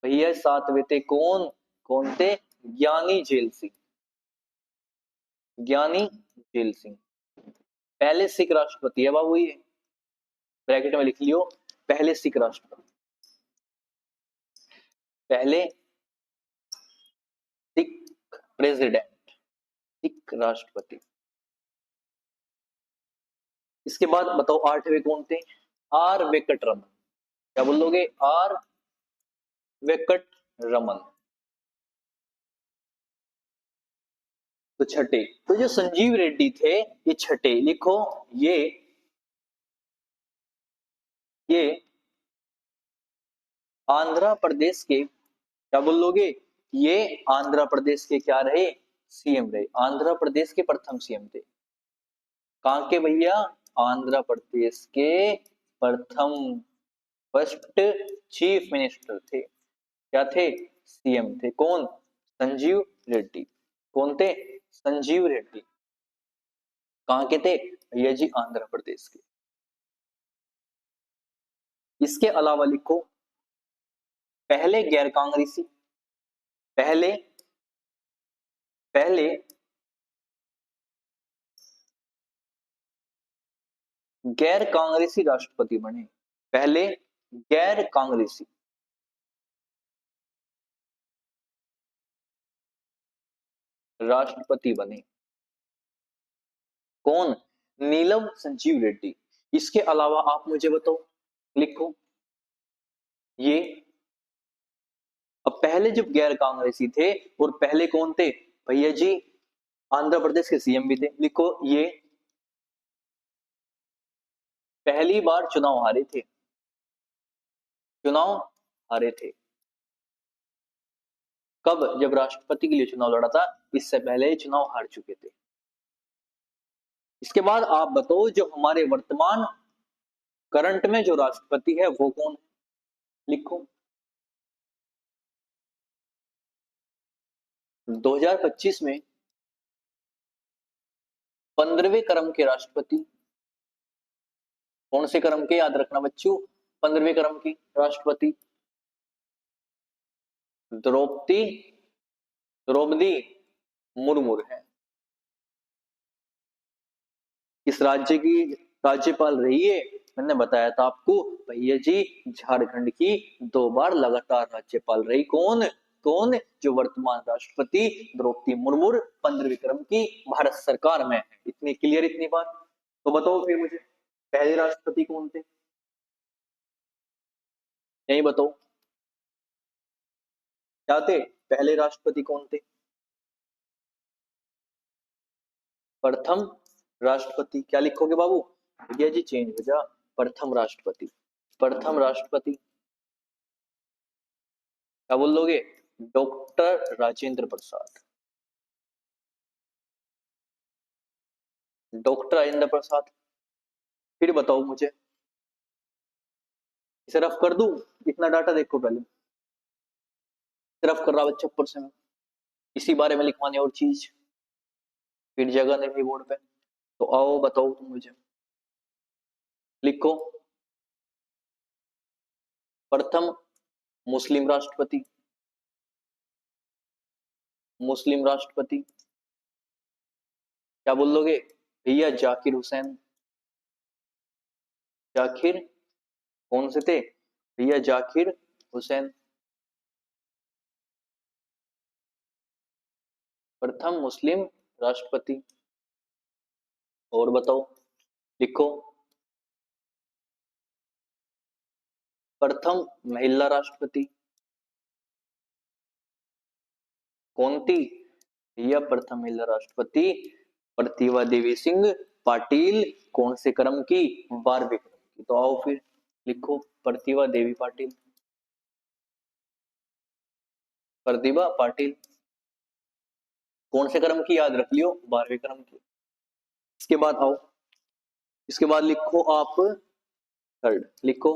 भैया सातवें थे कौन कौन थे ज्ञानी जेल सिंह। ज्ञानी जेल सिंह पहले सिख राष्ट्रपति है बाबू ये ब्रैकेट में लिख लियो पहले सिख राष्ट्रपति। पहले सिख प्रेसिडेंट सिख राष्ट्रपति। इसके बाद बताओ आठवें कौन थे आर वेंकट रमन। क्या बोलोगे आर वेंकट रमन। तो छठे तो जो संजीव रेड्डी थे ये छठे लिखो ये आंध्र प्रदेश के क्या बोलोगे ये आंध्र प्रदेश के क्या रहे सीएम रहे। आंध्र प्रदेश के प्रथम सीएम थे। कहां के भैया आंध्र प्रदेश के प्रथम फर्स्ट चीफ मिनिस्टर थे। क्या थे सीएम थे कौन संजीव रेड्डी। कौन थे संजीव रेड्डी। कहां के थे भैया जी आंध्र प्रदेश के। इसके अलावा लिखो पहले गैर कांग्रेसी पहले पहले गैर कांग्रेसी राष्ट्रपति बने। पहले गैर कांग्रेसी राष्ट्रपति बने कौन नीलम संजीव रेड्डी। इसके अलावा आप मुझे बताओ लिखो ये अब पहले जब गैर कांग्रेसी थे और पहले कौन थे भैया जी आंध्र प्रदेश के सीएम भी थे। लिखो ये पहली बार चुनाव हारे थे। चुनाव हारे थे कब जब राष्ट्रपति के लिए चुनाव लड़ा था इससे पहले ही चुनाव हार चुके थे। इसके बाद आप बताओ जो हमारे वर्तमान करंट में जो राष्ट्रपति है वो कौन है। लिखो 2025 में 15वें क्रम के राष्ट्रपति कौन से क्रम के याद रखना बच्चों 15वें क्रम की राष्ट्रपति द्रौपदी द्रौपदी मुर्मू है। इस राज्य की राज्यपाल रही है मैंने बताया था आपको भैया जी झारखंड की 2 बार लगातार राज्यपाल रही। कौन कौन जो वर्तमान राष्ट्रपति द्रौपदी मुर्मू 15वें क्रम की भारत सरकार में है। इतनी क्लियर इतनी बात। तो बताओ फिर मुझे पहले राष्ट्रपति कौन थे यही बताओ क्या थे पहले राष्ट्रपति कौन थे। प्रथम राष्ट्रपति क्या लिखोगे बाबू भैया जी चेंज हो जा प्रथम राष्ट्रपति। प्रथम राष्ट्रपति क्या बोल लोगे डॉक्टर राजेंद्र प्रसाद। डॉक्टर राजेंद्र प्रसाद। फिर बताओ मुझे इसे रफ कर दूं इतना डाटा देखो पहले रफ कर रहा बच्चा ऊपर से मैं इसी बारे में लिखवाने और चीज फिर जगह नहीं बोर्ड पे। तो आओ बताओ तुम मुझे लिखो प्रथम मुस्लिम राष्ट्रपति। मुस्लिम राष्ट्रपति क्या बोल लोगे भैया जाकिर हुसैन। जाकिर कौन से थे भैया जाकिर हुसैन। प्रथम मुस्लिम राष्ट्रपति। और बताओ लिखो प्रथम महिला राष्ट्रपति कौन थी भैया प्रथम महिला राष्ट्रपति प्रतिभा देवी सिंह पाटिल। कौन से क्रम की 12वें क्रम की। तो आओ फिर लिखो प्रतिभा देवी पाटिल। प्रतिभा पाटिल कौन से क्रम की, याद रख लियो, 12वें क्रम की। इसके बाद आओ, इसके बाद लिखो आप थर्ड, लिखो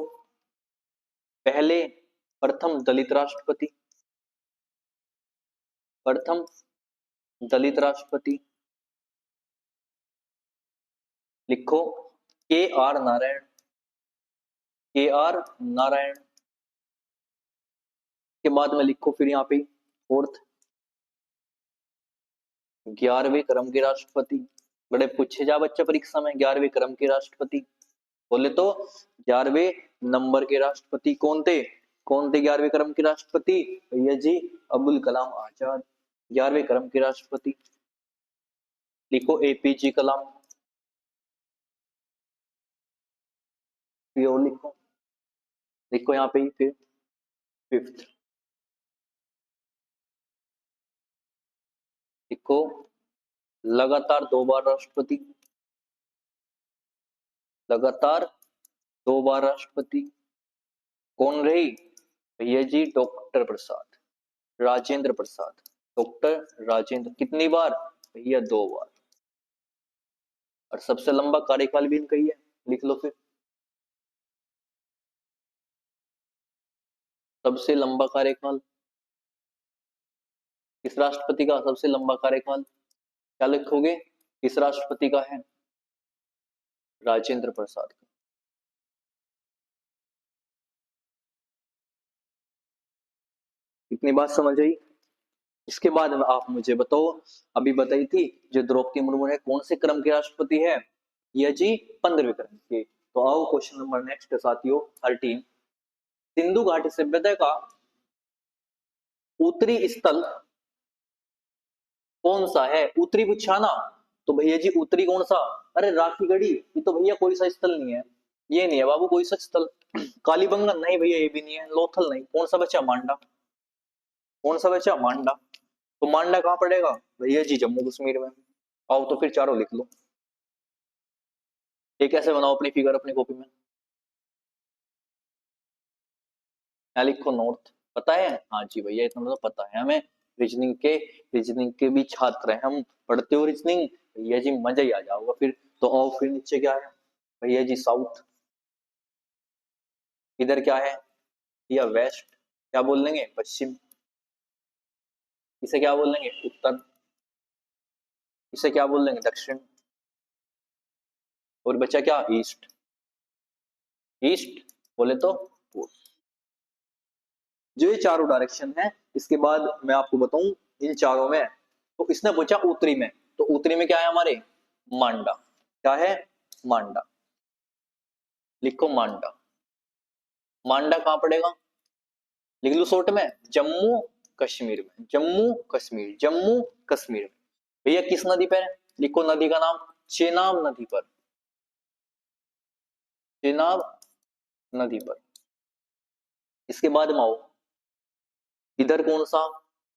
पहले प्रथम दलित राष्ट्रपति, प्रथम दलित राष्ट्रपति लिखो के आर नारायण, के आर नारायण। के बाद में लिखो फिर यहाँ पे फोर्थ 11वें क्रम के राष्ट्रपति, बड़े पूछे जा बच्चा परीक्षा में, 11वें क्रम के राष्ट्रपति बोले तो 11वें नंबर के राष्ट्रपति कौन थे, कौन थे 11वें क्रम के राष्ट्रपति, भैया जी अब्दुल कलाम आजाद, 11वें क्रम के राष्ट्रपति। लिखो एपीजे कलाम, और लिखो, लिखो यहाँ पे फिर फिफ्थ, लिखो लगातार 2 बार राष्ट्रपति, लगातार 2 बार राष्ट्रपति कौन रही, भैया जी डॉक्टर प्रसाद, राजेंद्र प्रसाद, डॉक्टर राजेंद्र। कितनी बार, भैया 2 बार। और सबसे लंबा कार्यकाल भी इनका ही है, लिख लो फिर, सबसे लंबा कार्यकाल किस राष्ट्रपति का, सबसे लंबा कार्यकाल क्या लिखोगे, किस राष्ट्रपति का है, राजेंद्र प्रसाद का। इतनी बात समझ आई। इसके बाद में आप मुझे बताओ, अभी बताई थी जो द्रौपदी मुर्मू है कौन से क्रम के राष्ट्रपति है, यह जी 15वें क्रम के। तो आओ क्वेश्चन नंबर नेक्स्ट साथियों 13, सिंधु घाटी सभ्यता का उत्तरी स्थल कौन सा है, उत्तरी पूछा ना, तो भैया जी उत्तरी कौन सा, अरे राखीगढ़ी, ये तो भैया कोई सा स्थल नहीं है, ये नहीं है बाबू कोई सा स्थल। कालीबंगन नहीं भैया, ये भी नहीं है। लोथल नहीं, कौन सा बचा, मांडा, कौन सा बचा, मांडा। तो मांडा कहाँ पड़ेगा, भैया जी जम्मू कश्मीर में। आओ तो फिर चारों लिख लो, ये कैसे बनाओ अपनी फिगर अपनी कॉपी में, यहाँ लिखो नॉर्थ, पता है, हाँ जी भैया इतना तो पता है हमें, रीजनिंग के भी छात्र हैं हम, पढ़ते हो रीजनिंग, भैया जी मजा ही आ जाओगा फिर। तो आओ फिर नीचे क्या है, भैया जी साउथ, इधर क्या है, या वेस्ट, क्या बोल लेंगे, पश्चिम, इसे क्या बोल लेंगे, उत्तर, इसे क्या बोल लेंगे, दक्षिण, और बचा क्या, ईस्ट, ईस्ट बोले तो पूर्व। जो ये चारों डायरेक्शन है, इसके बाद मैं आपको बताऊं इन चारों में, तो इसने पूछा उत्तरी में, तो उत्तरी में क्या है हमारे, मांडा, क्या है, मांडा, लिखो मांडा। मांडा कहां पड़ेगा, लिख लो शॉर्ट में, जम्मू कश्मीर में, जम्मू कश्मीर, जम्मू कश्मीर में। भैया किस नदी पर है, लिखो नदी का नाम, चेनाब नदी पर, चेनाब नदी पर। इसके बाद में आओ, इधर कौन सा,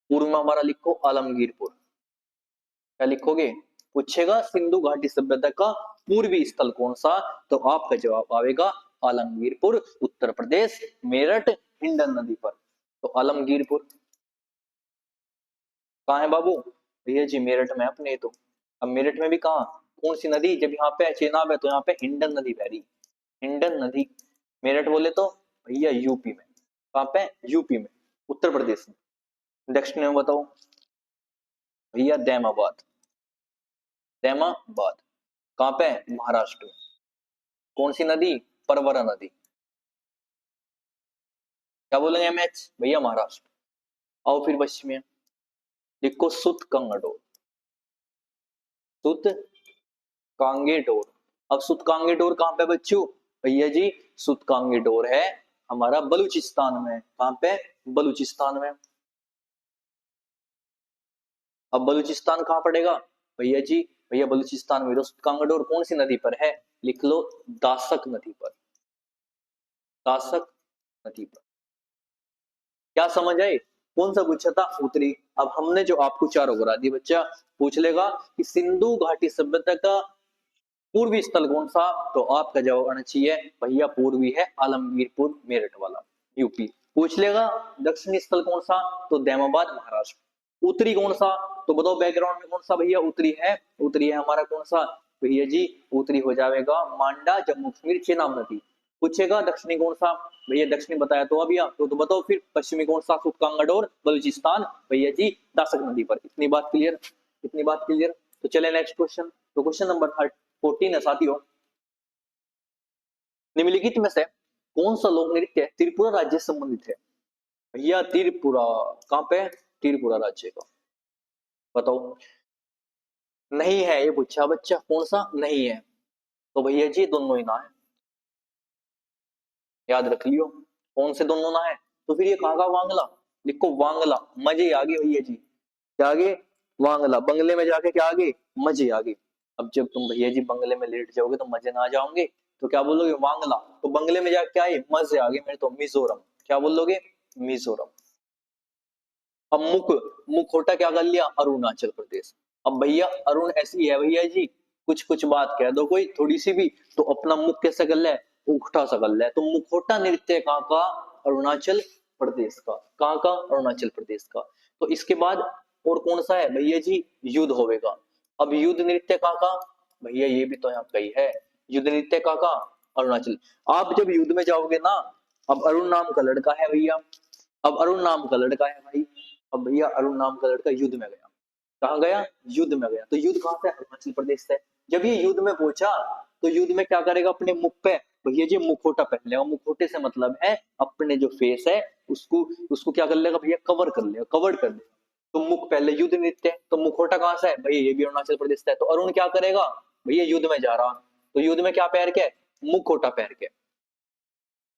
पूर्व में हमारा लिखो आलमगीरपुर, क्या लिखोगे, पूछेगा सिंधु घाटी सभ्यता का पूर्वी स्थल कौन सा, तो आपका जवाब आएगा आलमगीरपुर, उत्तर प्रदेश, मेरठ, हिंडन नदी पर। तो आलमगीरपुर कहाँ है बाबू, भैया जी मेरठ में अपने, तो अब मेरठ में भी कहाँ, कौन सी नदी, जब यहाँ पे चेनाब है तो यहाँ पे हिंडन नदी बह रही, हिंडन नदी। मेरठ बोले तो भैया यूपी में, कहाँ पे, यूपी में, उत्तर प्रदेश में। नेक्स्ट में बताओ, भैया दैमाबाद, दैमाबाद कहाँ पे, महाराष्ट्र में, कौन सी नदी, परवरा नदी, क्या बोलेंगे एमएच, भैया महाराष्ट्र। आओ फिर पश्चिम में, लिखो सुत कंगडोर, सुत कांगेडोर। अब सुत कांगेडोर कहाँ पे बच्चों, भैया जी सुत कांगेडोर है हमारा बलूचिस्तान में, कहाँ पे, बलूचिस्तान में। अब बलूचिस्तान कहाँ पड़ेगा, भैया जी, भैया बलूचिस्तान में, सुत कांगेडोर कौन सी नदी पर है, लिख लो दासक नदी पर, दासक नदी पर। क्या समझ आए, कौन सा पूछा था, उत्तरी। अब हमने जो आपको चारों करा दी, बच्चा पूछ लेगा कि सिंधु घाटी सभ्यता का पूर्वी स्थल कौन सा, तो आपका जवाब आना चाहिए भैया पूर्वी है आलमगीरपुर, मेरठ वाला, यूपी। पूछ लेगा दक्षिणी स्थल कौन सा, तो दैमाबाद, महाराष्ट्र। उत्तरी कौन सा? तो बताओ बैकग्राउंड में कौन सा भैया उत्तरी है? उत्तरी है हमारा कौन सा भैया जी? उत्तरी हो जाएगा मांडा, जम्मू कश्मीर, चेनाब नदी। पूछेगा दक्षिणी कौन सा? भैया दक्षिणी बताया तो अभी आप तो बताओ फिर पश्चिमी कौन सा? कांगड़ और बलूचिस्तान भैया जी दासक नदी पर। इतनी बात क्लियर, इतनी बात क्लियर। तो चले नेक्स्ट क्वेश्चन। तो क्वेश्चन नंबर 14 है साथियों, निम्नलिखित में से कौन सा लोक नृत्य त्रिपुरा राज्य से संबंधित है? भैया त्रिपुरा कहाँ पे? त्रिपुरा राज्य का बताओ। नहीं है ये पूछा बच्चा, कौन सा नहीं है? तो भैया जी दोनों ही ना है, याद रख लियो। कौन से दोनों ना है? तो फिर ये कहाँ का वांगला? लिखो वांगला, मजे आगे भैया जी। क्या आगे? वांगला। बंगले में जाके क्या आगे? मजे आगे। अब जब तुम भैया जी बंगले में लेट जाओगे तो मजे ना आ जाओगे, तो क्या बोलोगे? वांगला। तो बंगले में जाके क्या है? मजे आगे मेरे तो मिजोरम। क्या बोलोगे? मिजोरम। अब मुख, मुखोटा क्या कर लिया? अरुणाचल प्रदेश। अब भैया अरुण ऐसी है भैया जी, कुछ कुछ बात कह दो कोई थोड़ी सी भी तो अपना मुख कैसे कर ले? उखटा सा कर ले। तो मुखोटा नृत्य कहाँ का? अरुणाचल प्रदेश का। कहाँ का? अरुणाचल प्रदेश का। तो इसके बाद और कौन सा है भैया जी? युद्ध होवेगा। अब युद्ध नृत्य कहाँ का? भैया ये भी तो यहाँ का ही है। युद्ध नृत्य कहाँ का? अरुणाचल। आप जब युद्ध में जाओगे ना, अब अरुण नाम का लड़का है भैया, अब अरुण नाम का लड़का है भाई, अब भैया अरुण नाम का लड़का युद्ध में गया। कहाँ गया? युद्ध में गया। तो युद्ध कहाँ से? अरुणाचल प्रदेश से। जब ये युद्ध में पहुंचा तो युद्ध में क्या करेगा? अपने मुख पे भैया जी मुखोटा पहन लेगा। मुखोटे से मतलब है अपने जो फेस है उसको उसको क्या कर लेगा भैया? कवर कर लेगा, कवर कर लेगा। तो मुख पहले युद्ध नृत्य है, तो मुखोटा कहाँ से है भैया? ये भी अरुणाचल प्रदेश से है। तो अरुण क्या करेगा भैया? युद्ध में जा रहा, तो युद्ध में क्या पहन के? मुखोटा पहन के।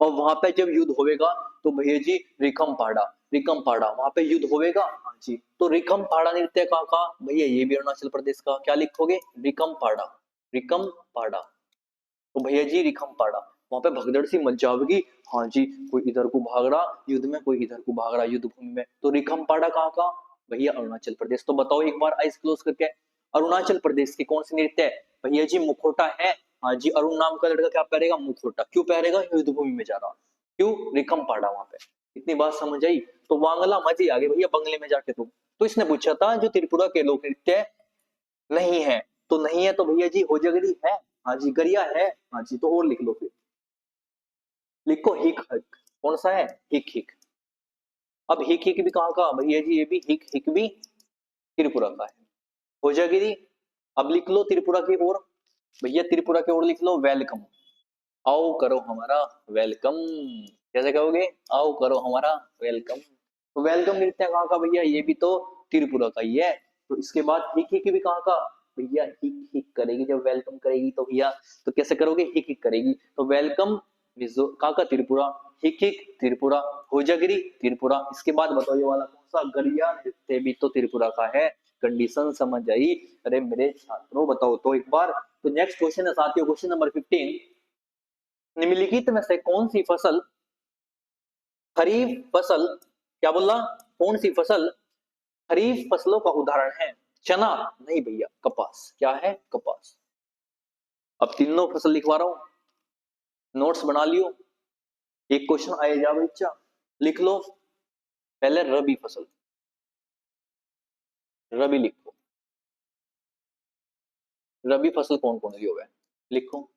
और वहां पे जब युद्ध होवेगा तो भैया जी रिकम पाड़ा, रिकम पाड़ा वहां पे युद्ध होवेगा। हाँ जी। तो रिकम पाड़ा नृत्य कहाँ का भैया? ये भी अरुणाचल प्रदेश का। क्या लिखोगे? रिकम पाड़ा, रिकम पाड़ा। तो भैया जी रिकम पाड़ा वहां पे भगदड़ सी मच जाएगी। हाँ जी, कोई इधर को भाग रहा युद्ध में, कोई इधर को भाग रहा युद्ध भूमि में। तो रिकम पाड़ा कहाँ का भैया? अरुणाचल प्रदेश। तो बताओ एक बार आइस क्लोज करके, अरुणाचल प्रदेश की कौन सी नृत्य है भैया जी? मुखोटा है। हाँ जी, अरुण नाम का लड़का क्या पहनेगा? मुखोटा। क्यों पहनेगा? युद्ध भूमि में जा रहा। क्यों? रिकम पाड़ा वहां पे। इतनी बात समझ आई? तो वांगला मजे आ गए भैया बंगले में जाके। तो इसने पूछा था जो त्रिपुरा के लोक नृत्य नहीं है, तो नहीं है तो भैया जी होजगरी है। हाँ जी, गरिया है। हाँ जी, तो और लिख लो फिर, लिखो हिक हिक। कौन सा है? हिक हिक। अब हिक हिक भी कहाँ का भैया जी? ये भी हिक हिक भी त्रिपुरा का है। होजागिरी। अब लिख लो त्रिपुरा की ओर भैया, त्रिपुरा की ओर लिख लो वेलकम। आओ करो हमारा वेलकम। कैसे कहोगे? आओ करो हमारा वेलकम। तो वेलकम नृत्य कहाँ का भैया? ये भी तो त्रिपुरा का ही है। तो इसके बाद हिक हिक भी कहाँ का भैया? हिक हिक करेगी जब वेलकम करेगी तो भैया, तो कैसे करोगे? हिक हिक करेगी। तो वेलकम मिजो कहाँ का? त्रिपुरा। हिक हिक त्रिपुरा। होजागिरी त्रिपुरा। इसके बाद बताओ ये वाला कौन सा? गरिया नृत्य भी तो त्रिपुरा का है। कंडीशन समझ आई? अरे मेरे छात्रों बताओ तो एक बार। तो नेक्स्ट क्वेश्चन है साथियों, क्वेश्चन नंबर 15, निम्नलिखित में से कौन सी फसल खरीफ फसल, क्या बोला? कौन सी फसल खरीफ फसलों का उदाहरण है? चना नहीं भैया, कपास। क्या है? कपास। अब तीनों फसल लिखवा रहा हूं, नोट्स बना लियो। एक क्वेश्चन आएगा बच्चा, लिख लो। पहले रबी फसल, रबी लिखो। रबी फसल कौन कौन सी हो गए? लिखो।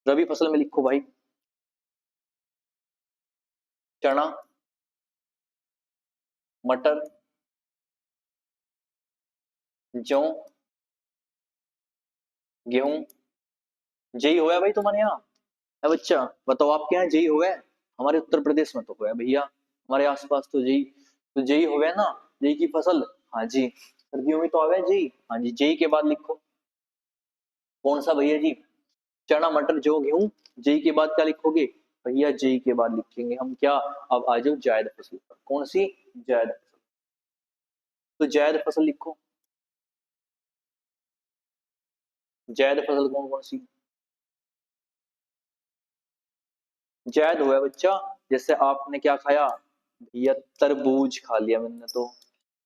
रबी फसल में लिखो भाई, चना, मटर, जौ, गेहूं। जई हुआ है भाई तुम्हारे यहाँ? है बच्चा? बताओ आपके यहाँ जई हुआ है? हमारे उत्तर प्रदेश में तो हुआ है भैया, हमारे आसपास तो जई, तो जई हुआ है ना, जई की फसल। हाँ जी, सर्दियों में तो आवे जई। हाँ जी, जई के बाद लिखो कौन सा भैया जी? चना, मटर, जौ, गेहूं। जई के बाद क्या लिखोगे भैया? जई के बाद लिखेंगे हम क्या? अब आ जाओ जायद फसल पर। कौन सी? जायद फसल। तो जायद फसल लिखो। जायद फसल कौन कौन सी? जायद हुआ है बच्चा, जैसे आपने क्या खाया भैया? तरबूज खा लिया मैंने तो।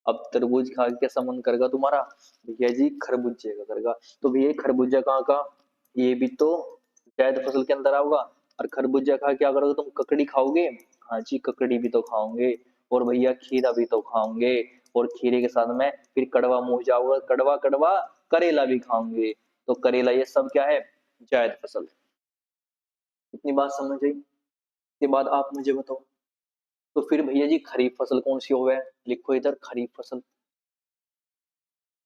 अब तरबूज खा के कैसा मन करेगा तुम्हारा भैया जी? खरबूजे का करेगा। तो भैया खरबूजा कहाँ का? ये भी तो जायद फसल के अंदर आओगा। और खरबूजा खा क्या करोगे तुम? ककड़ी खाओगे। हाँ जी, ककड़ी भी तो खाओगे। और भैया खीरा भी तो खाओगे, और खीरे के साथ में फिर कड़वा मुंह जाओगे, कड़वा कड़वा करेला भी खाओगे। तो करेला ये सब क्या है, जायद फसल है। इतनी बात समझ आई। इसके बाद आप मुझे बताओ, तो फिर भैया जी खरीफ फसल कौन सी हो गए, लिखो इधर खरीफ फसल।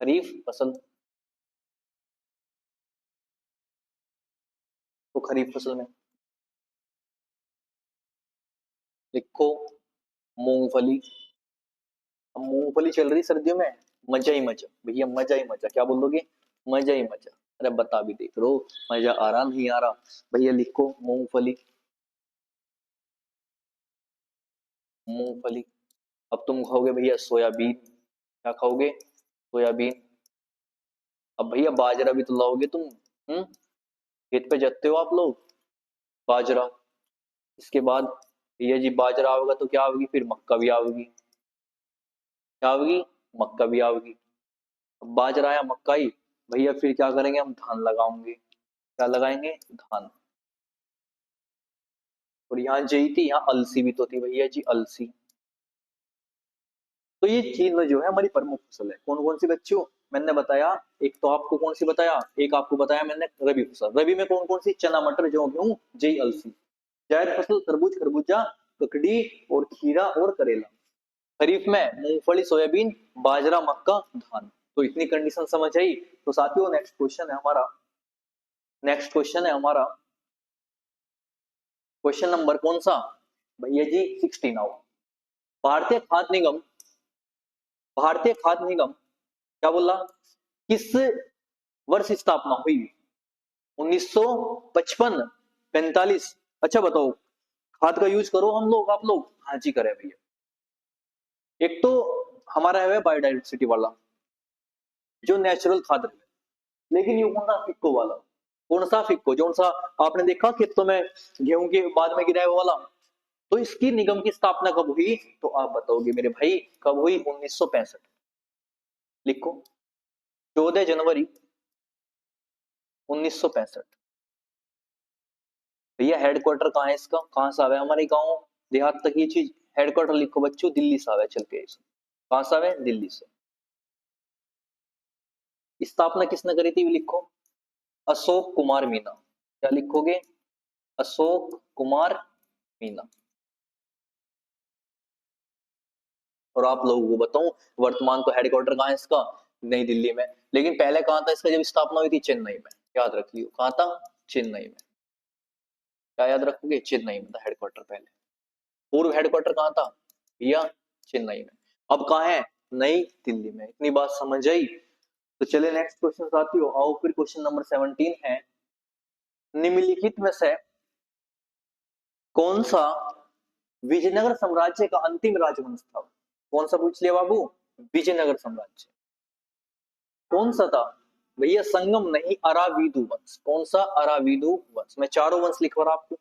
खरीफ फसल, तो खरीफ फसल में लिखो मूंगफली। अब मूंगफली चल रही सर्दियों में, मजा ही मजा भैया, मजा ही मजा, क्या बोल दोगे, मजा ही मजा। अरे बता भी देख रो, मजा आ रहा नहीं आ रहा, भैया लिखो मूंगफली। मूंगफली। अब तुम खाओगे भैया सोयाबीन, क्या खाओगे, सोयाबीन। अब भैया बाजरा भी तो लाओगे तुम, खेत पे जाते हो आप लोग, बाजरा। इसके बाद भैया जी बाजरा आओगे तो क्या होगी, फिर मक्का भी आओगी, क्या होगी, मक्का भी आओगी। अब बाजरा या मक्का ही, भैया फिर क्या करेंगे, हम धान लगाएंगे, क्या लगाएंगे, धान। और यहाँ जई थी, यहाँ अलसी भी तो थी भैया जी, अलसी। तो ये तीनों जो है हमारी प्रमुख फसल है। कौन कौन सी बच्चों, मैंने बताया, एक तो आपको कौन सी बताया, एक आपको बताया मैंने रबी फसल। रबी में कौन कौन सी, चना मटर जौ गेहूं जई अलसी। जायद फसल तरबूज खरबूजा ककड़ी और खीरा और करेला। खरीफ में मूंगफली सोयाबीन बाजरा मक्का धान। तो इतनी कंडीशन समझ आई। तो साथियों नेक्स्ट क्वेश्चन है हमारा, नेक्स्ट क्वेश्चन है हमारा, क्वेश्चन नंबर कौन सा भैया जी 16। भारतीय खाद्य निगम, भारतीय खाद्य निगम क्या बोला, किस वर्ष स्थापना हुई, 1955, 45। अच्छा बताओ, खाद का यूज करो हम लोग, आप लोग, हाँ जी करें भैया। एक तो हमारा है बायोडाइवर्सिटी वाला, जो नेचुरल खाद है, लेकिन ये कौन सा फिक्को वाला, कौन सा फिक्को, जो सा आपने देखा खेतों में गेहूं के बाद में गिरा है वो वाला। तो इसकी निगम की स्थापना कब हुई, तो आप बताओगे मेरे भाई, कब हुई, 1965। लिखो 14 जनवरी 1965। भैया हेडक्वार्टर कहाँ है इसका, कहाँ से आवे हमारे गांव देहात तक ये चीज, हेडक्वार्टर लिखो बच्चों, दिल्ली से आवे चल के, कहां से आवे, दिल्ली से। स्थापना किसने करी थी, लिखो अशोक कुमार मीना। क्या लिखोगे, अशोक कुमार मीना। और आप लोगों को बताऊं, वर्तमान तो हेडक्वार्टर कहाँ है इसका, नई दिल्ली में, लेकिन पहले कहाँ था इसका जब स्थापना हुई थी, चेन्नई में। याद रखियो कहाँ था, चेन्नई में। क्या याद रखोगे, चेन्नई में था हेडक्वार्टर पहले। पूर्व हेडक्वार्टर कहाँ था भैया, चेन्नई में। अब कहाँ है, नई दिल्ली में। इतनी बात समझ आई। तो चलिए नेक्स्ट क्वेश्चन साथियों, आओ फिर क्वेश्चन नंबर 17 है, निम्नलिखित में से कौन सा विजयनगर साम्राज्य का अंतिम राजवंश था। कौन सा पूछ लिया बाबू, विजयनगर साम्राज्य कौन सा था भैया, संगम नहीं, अराविदु वंश। कौन सा, अराविदु वंश। मैं चारों वंश लिखवा रहा आपको,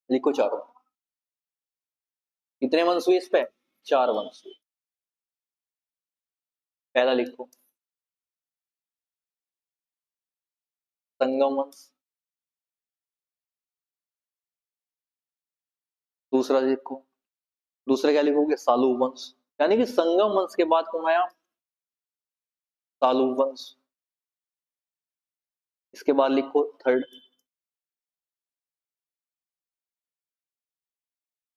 लिखो चारों। कितने वंश हुए इस पे, चार वंश हुए। पहला लिखो संगम वंश, दूसरा लिखो, दूसरा क्या लिखोगे, सालू वंश। यानी कि संगम वंश के बाद कौन आया, सालू वंश। इसके बाद लिखो थर्ड,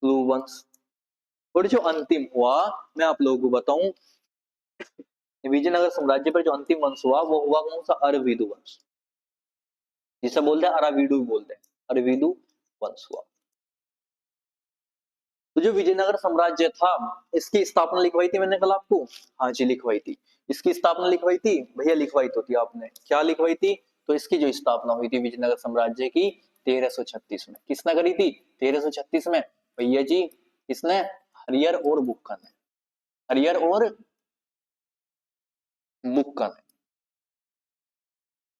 स्लू वंश। और जो अंतिम हुआ, मैं आप लोगों को बताऊं, विजयनगर साम्राज्य पर जो अंतिम वंश हुआ वो हुआ कौन सा, अरविदु वंश, जिसे बोलते हैं अराविडु बोलते हैं, अरविदु वंश हुआ। तो जो विजयनगर साम्राज्य था, इसकी स्थापना लिखवाई थी मैंने कल आपको, हाँ जी लिखवाई थी। इसकी स्थापना लिखवाई थी भैया, लिखवाई तो थी आपने, क्या लिखवाई थी, तो इसकी जो स्थापना हुई थी विजयनगर साम्राज्य की 1336 में। किसने करी थी, 1336 में भैया जी, किसने, हरियर और बुक्का ने, हरियर और बुक्का ने।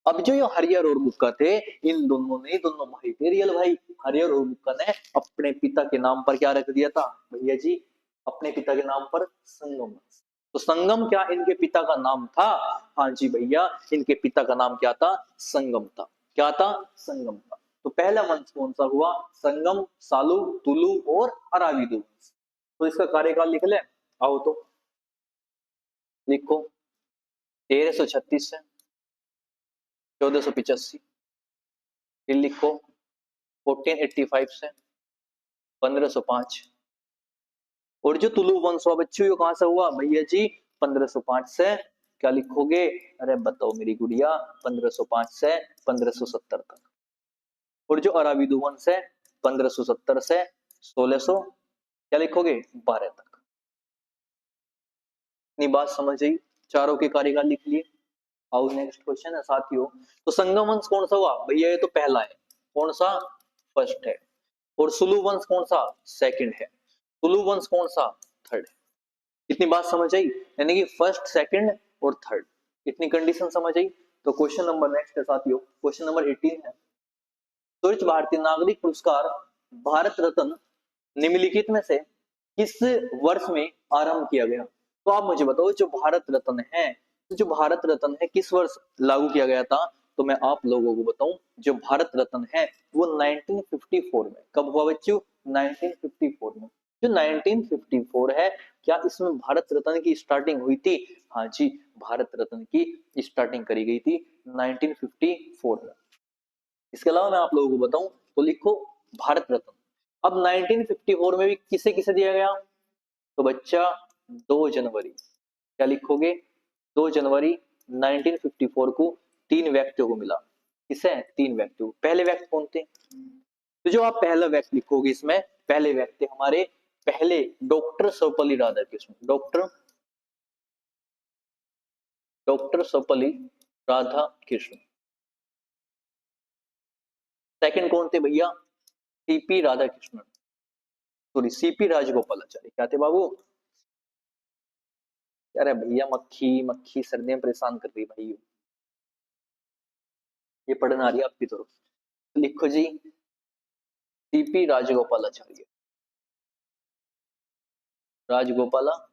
अब जो ये हरियर और बुक्का थे, इन दोनों ने, दोनों भाई थे रियल भाई, हरियर और बुक्का ने अपने पिता के नाम पर क्या रख दिया था भैया जी, अपने पिता के नाम पर संगम। तो संगम क्या इनके पिता का नाम था, हाँ जी भैया, इनके पिता का नाम क्या था, संगम था। क्या था, संगम था। तो पहला वंश कौन सा हुआ, संगम, सालू, तुलु और अराविदु। तो इसका कार्यकाल लिख ले। आओ तो लिखो 1336 से 1485, फिर लिखो 1485 से 1505, और जो तुलु वंश हुआ बच्चों ये कहां से हुआ भैया जी 1505 से, क्या लिखोगे, अरे बताओ मेरी गुड़िया 1505 से 1570 तक, और जो अराबिदु वंश है 1570 से 1600 क्या लिखोगे 12 तक। इतनी बात समझ आई, चारों के कार्यकाल लिख लिए। आओ नेक्स्ट क्वेश्चन है साथियों, तो संगम वंश कौन सा हुआ भैया, ये तो पहला है, कौन सा फर्स्ट है, और सुलु वंश कौन सा सेकंड है, तुलु वंश कौन सा थर्ड है। इतनी बात समझ आई, यानी कि फर्स्ट सेकंड और थर्ड, इतनी कंडीशन समझ आई। तो क्वेश्चन नंबर नेक्स्ट है साथियों, क्वेश्चन नंबर 18 है, स्वच्छ भारतीय नागरिक पुरस्कार भारत रत्न निम्नलिखित में से किस वर्ष में आरंभ किया गया। तो आप मुझे बताओ जो भारत रत्न है, तो जो भारत रत्न है किस वर्ष लागू किया गया था, तो मैं आप लोगों को बताऊं जो भारत रत्न है वो 1954 में, कब हुआ बच्चों 1954 में। जो 1954 है, क्या इसमें भारत रत्न की स्टार्टिंग हुई थी, हाँ जी भारत रत्न की स्टार्टिंग करी गई थी 1954 में। इसके अलावा मैं आप लोगों को बताऊं तो लिखो भारत रत्न अब 1954 में भी किसे किसे दिया गया, तो बच्चा 2 जनवरी, क्या लिखोगे 2 जनवरी 1954 को 3 व्यक्तियों को मिला। किसे, 3 व्यक्तियों, पहले व्यक्ति कौन थे, तो जो आप पहला व्यक्ति लिखोगे इसमें, पहले व्यक्ति हमारे पहले doctor Sarvepalli Radhakrishnan, doctor Sarvepalli Radhakrishnan. Second कौन थे भैया, CP Radhakrishnan, sorry CP Rajagopalachari, क्या थे बाबू, अरे भैया मक्खी मक्खी सर्दियां परेशान कर रही भाई, ये पढ़ना आ रही है आपकी तरफ, तो लिखो जी सीपी राजगोपालाचार्य, राजगोपालाचार्य।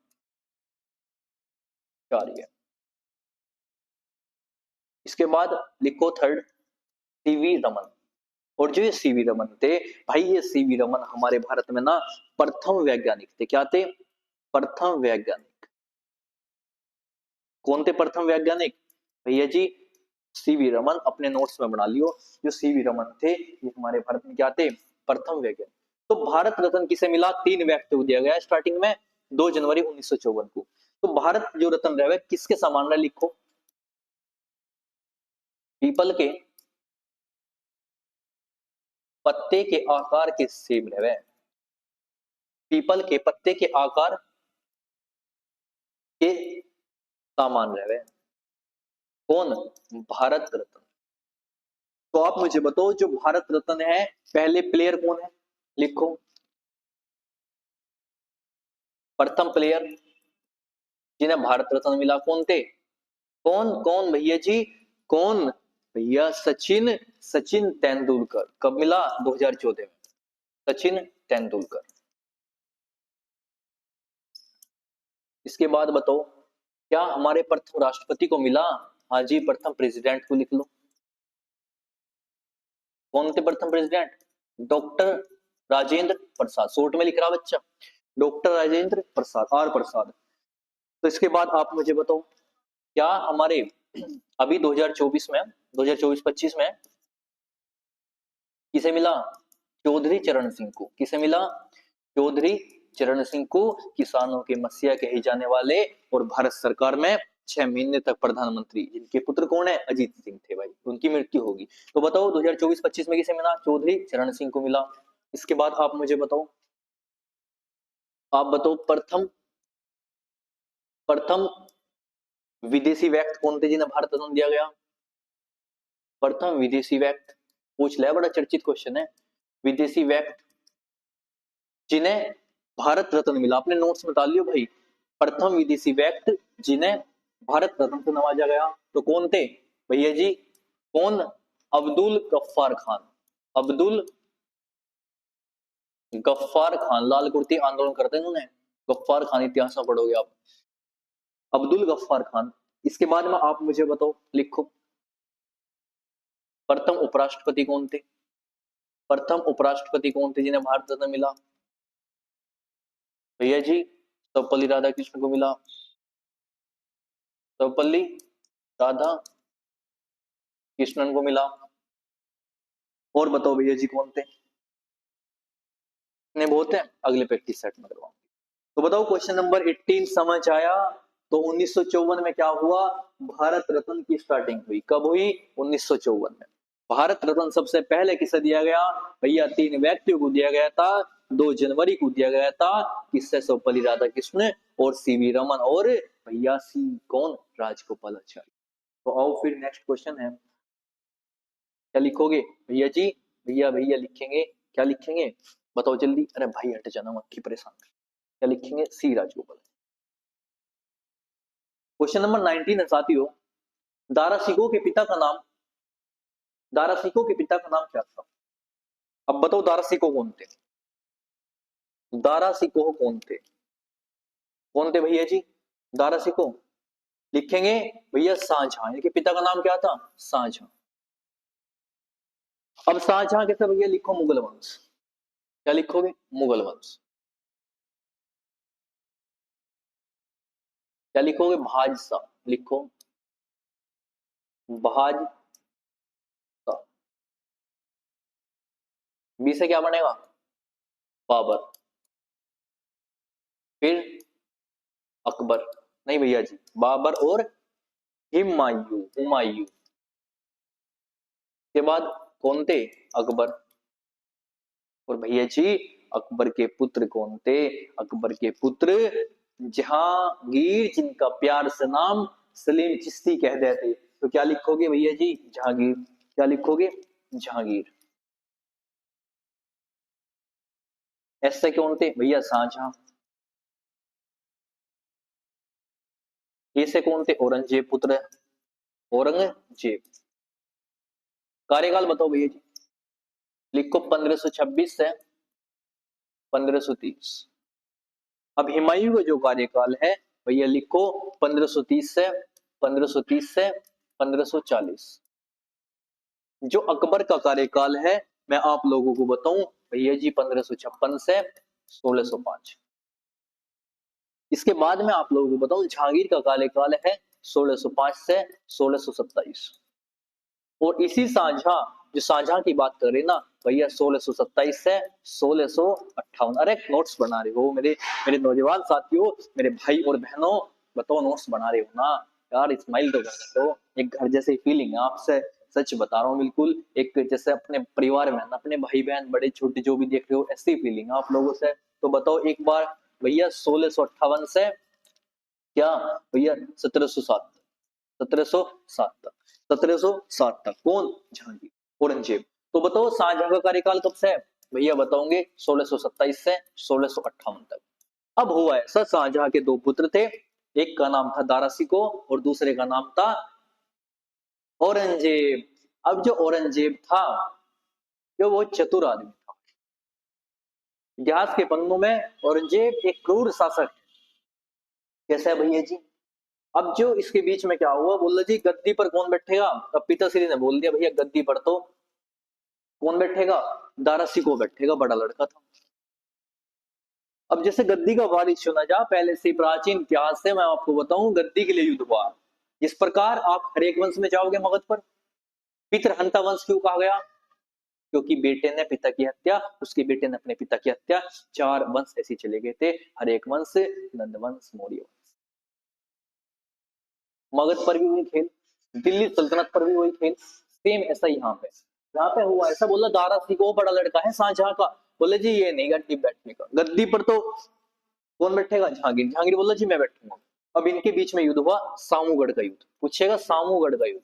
इसके बाद लिखो थर्ड सीवी रमन, और जो ये सीवी रमन थे भाई, ये सीवी रमन हमारे भारत में ना प्रथम वैज्ञानिक थे, क्या थे प्रथम वैज्ञानिक। कौन थे प्रथम वैज्ञानिक भैया जी, सीवी रमन, अपने नोट्स में बना लियो, जो सीवी रमन थे ये हमारे भारत में क्या थे प्रथम वैज्ञानिक। तो भारत रत्न किसे मिला, 3 व्यक्ति को दिया गया स्टार्टिंग में 2 जनवरी 1954 को। तो भारत जो रत्न रहे किसके समान रहे, लिखो पीपल के पत्ते के आकार के सेम रहे, पीपल के पत्ते के आकार के समान रहे, कौन भारत रत्न। तो आप मुझे बताओ जो भारत रत्न है पहले प्लेयर कौन है, लिखो प्रथम प्लेयर जिन्हें भारत रत्न मिला कौन थे, कौन कौन भैया जी, कौन भैया सचिन, सचिन तेंदुलकर, कब मिला 2014 में, सचिन तेंदुलकर। इसके बाद बताओ क्या हमारे प्रथम राष्ट्रपति को मिला, हाँ जी प्रथम प्रेसिडेंट को लिख लो, कौन थे प्रथम president, doctor Rajendra Prasad, short में लिख रहा बच्चा डॉक्टर राजेंद्र प्रसाद, आर प्रसाद। तो इसके बाद आप मुझे बताओ क्या हमारे अभी 2024 में 2024-25 में किसे मिला, चौधरी चरण सिंह को, किसे मिला चौधरी चरण सिंह को, किसानों के मसीहा कहे जाने वाले और भारत सरकार में 6 महीने तक प्रधानमंत्री, जिनके पुत्र कौन है अजीत सिंह थे भाई, उनकी मृत्यु होगी। तो बताओ 2024-25 में किसे मिला, चौधरी चरण सिंह को मिला। इसके बाद आप मुझे बताओ, आप बताओ प्रथम प्रथम विदेशी व्यक्ति कौन थे जिन्हें भारत रत्न दिया गया, प्रथम विदेशी व्यक्ति पूछ लिया, बड़ा चर्चित क्वेश्चन है, विदेशी व्यक्ति जिन्हें भारत रत्न मिला, अपने नोट्स में डाल लियो भाई, प्रथम विदेशी व्यक्ति जिन्हें भारत रत्न से नवाजा गया, तो कौन थे भैया जी, कौन, अब्दुल गफ्फार खान, अब्दुल गफ्फार खान, लाल कुर्ती आंदोलन करते इन्होंने, गफ्फार खान इतिहास में पढ़ोगे आप, अब्दुल गफ्फार खान। इसके बाद में आप मुझे बताओ, लिखो प्रथम उपराष्ट्रपति कौन थे, प्रथम उपराष्ट्रपति कौन थे जिन्हें भारत रत्न मिला, भैया जी सर्वपल्ली राधा कृष्ण को मिला, सर्वपल्ली राधा कृष्णन को मिला। और बताओ भैया जी कौन थे? इतने बहुत है, अगले प्रैक्टिस सेट में करवाऊंगी। तो बताओ क्वेश्चन नंबर 18 समझ आया? तो 1954 में क्या हुआ? भारत रत्न की स्टार्टिंग हुई। कब हुई? 1954 में। भारत रत्न सबसे पहले किसे दिया गया? भैया 3 व्यक्तियों को दिया गया था। 2 जनवरी को दिया गया था। किससे? सर्वपल्ली राधाकृष्ण और सीवी रमन और भैया सी कौन? राजगोपालाचारी। तो आओ फिर नेक्स्ट क्वेश्चन है, क्या लिखोगे भैया जी? भैया भैया लिखेंगे, क्या लिखेंगे बताओ जल्दी। अरे भाई हट जाना मत की परेशान। क्या लिखेंगे? सी राजगोपाल। क्वेश्चन नंबर 19 है साथियों, दारा सिकोह के पिता का नाम, दारा सिकोह के पिता का नाम क्या था? अब बताओ दारा सिकोह कौन थे? दारा सिकोह कौन थे? कौन थे भैया जी दारा सिकोह? लिखेंगे भैया शाहजहां, इनके पिता का नाम क्या था? शाहजहां। अब शाहजहां कैसे भैया? लिखो मुगल वंश। क्या लिखोगे? मुगल वंश। क्या लिखोगे? भाजसा। लिखो भाजसा। बी से क्या बनेगा? बाबर। फिर अकबर। नहीं भैया जी, बाबर और हुमायूं, हुमायूं के बाद कौन थे? अकबर। और भैया जी अकबर के पुत्र कौन थे? अकबर के पुत्र जहांगीर, जिनका प्यार से नाम सलीम चिश्ती कह देते। तो क्या लिखोगे भैया जी? जहांगीर। क्या लिखोगे? जहांगीर। ऐसे कौन थे भैया? शाहजहां। ऐसे कौन थे? औरंगजेब पुत्र, औरंगजेब। कार्यकाल बताओ भैया जी। लिखो 1526 से 1530। अब हुमायूं का जो कार्यकाल है भैया लिखो 1530 से 1530 से 1540। जो अकबर का कार्यकाल है मैं आप लोगों को बताऊं भैया जी 1556 से 1605। इसके बाद में आप लोगों को बताऊं जहांगीर का कार्यकाल है 1605 से 1627। और इसी शाहजहां, जो शाहजहां की बात कर रहे ना भैया 1627 से 1658। अरे नोट्स बना रहे हो मेरे मेरे नौजवान साथियों, मेरे भाई और बहनों, बताओ नोट्स बना रहे हो ना यार? स्माइल तो कर दो, एक घर जैसी फीलिंग है आपसे, सच बता रहा हूँ। बिल्कुल एक जैसे अपने परिवार में, अपने भाई बहन बड़े छोटे जो भी देख रहे हो, ऐसी फीलिंग है आप लोगों से। तो बताओ एक बार भैया 1658 से क्या भैया 1707, 1707 तक, 1707 तक कौन? जहांगीर, औरंगजेब। तो बताओ शाहजहां का कार्यकाल कब से है? भैया बताओगे 1627 से 1658 तक। अब हुआ ऐसा, शाहजहां के 2 पुत्र थे, एक का नाम था दारा सिकोह और दूसरे का नाम था औरंगजेब। अब जो औरंगजेब था जो वो चतुर आदमी था। इतिहास के पन्नों में औरंगजेब एक क्रूर शासक है। कैसा है भैया जी? अब जो इसके बीच में क्या हुआ, बोला जी गद्दी पर कौन बैठेगा? अब पिताश्री ने बोल दिया भैया गद्दी पर तो कौन बैठेगा? दारा सिकोह बैठेगा, बड़ा लड़का था। अब जैसे गद्दी का वारिस चुना जा, पहले से प्राचीन इतिहास से मैं आपको बताऊं गद्दी के लिए युद्ध हुआ। जिस प्रकार आप हरेक वंश में जाओगे मगध पर, पितृहंता वंश क्यों कहा गया? क्योंकि बेटे ने पिता की हत्या, उसके बेटे ने अपने पिता की हत्या, 4 वंश ऐसे चले गए थे, हरेक वंश, नंद वंश, मौर्य वंश। मगध पर भी वही खेल, दिल्ली सल्तनत पर भी वही खेल, सेम ऐसा यहाँ पे, यहाँ पे हुआ ऐसा। बोला दारा सिकोह बड़ा लड़का है शाहजहां का, बोले जी ये नहीं गद्दी बैठने का, गद्दी पर तो कौन बैठेगा? जहांगीर। जहांगीर बोला जी मैं बैठूंगा। अब इनके बीच में युद्ध हुआ, सामूगढ़ का युद्ध। पूछेगा सामूगढ़ का युद्ध,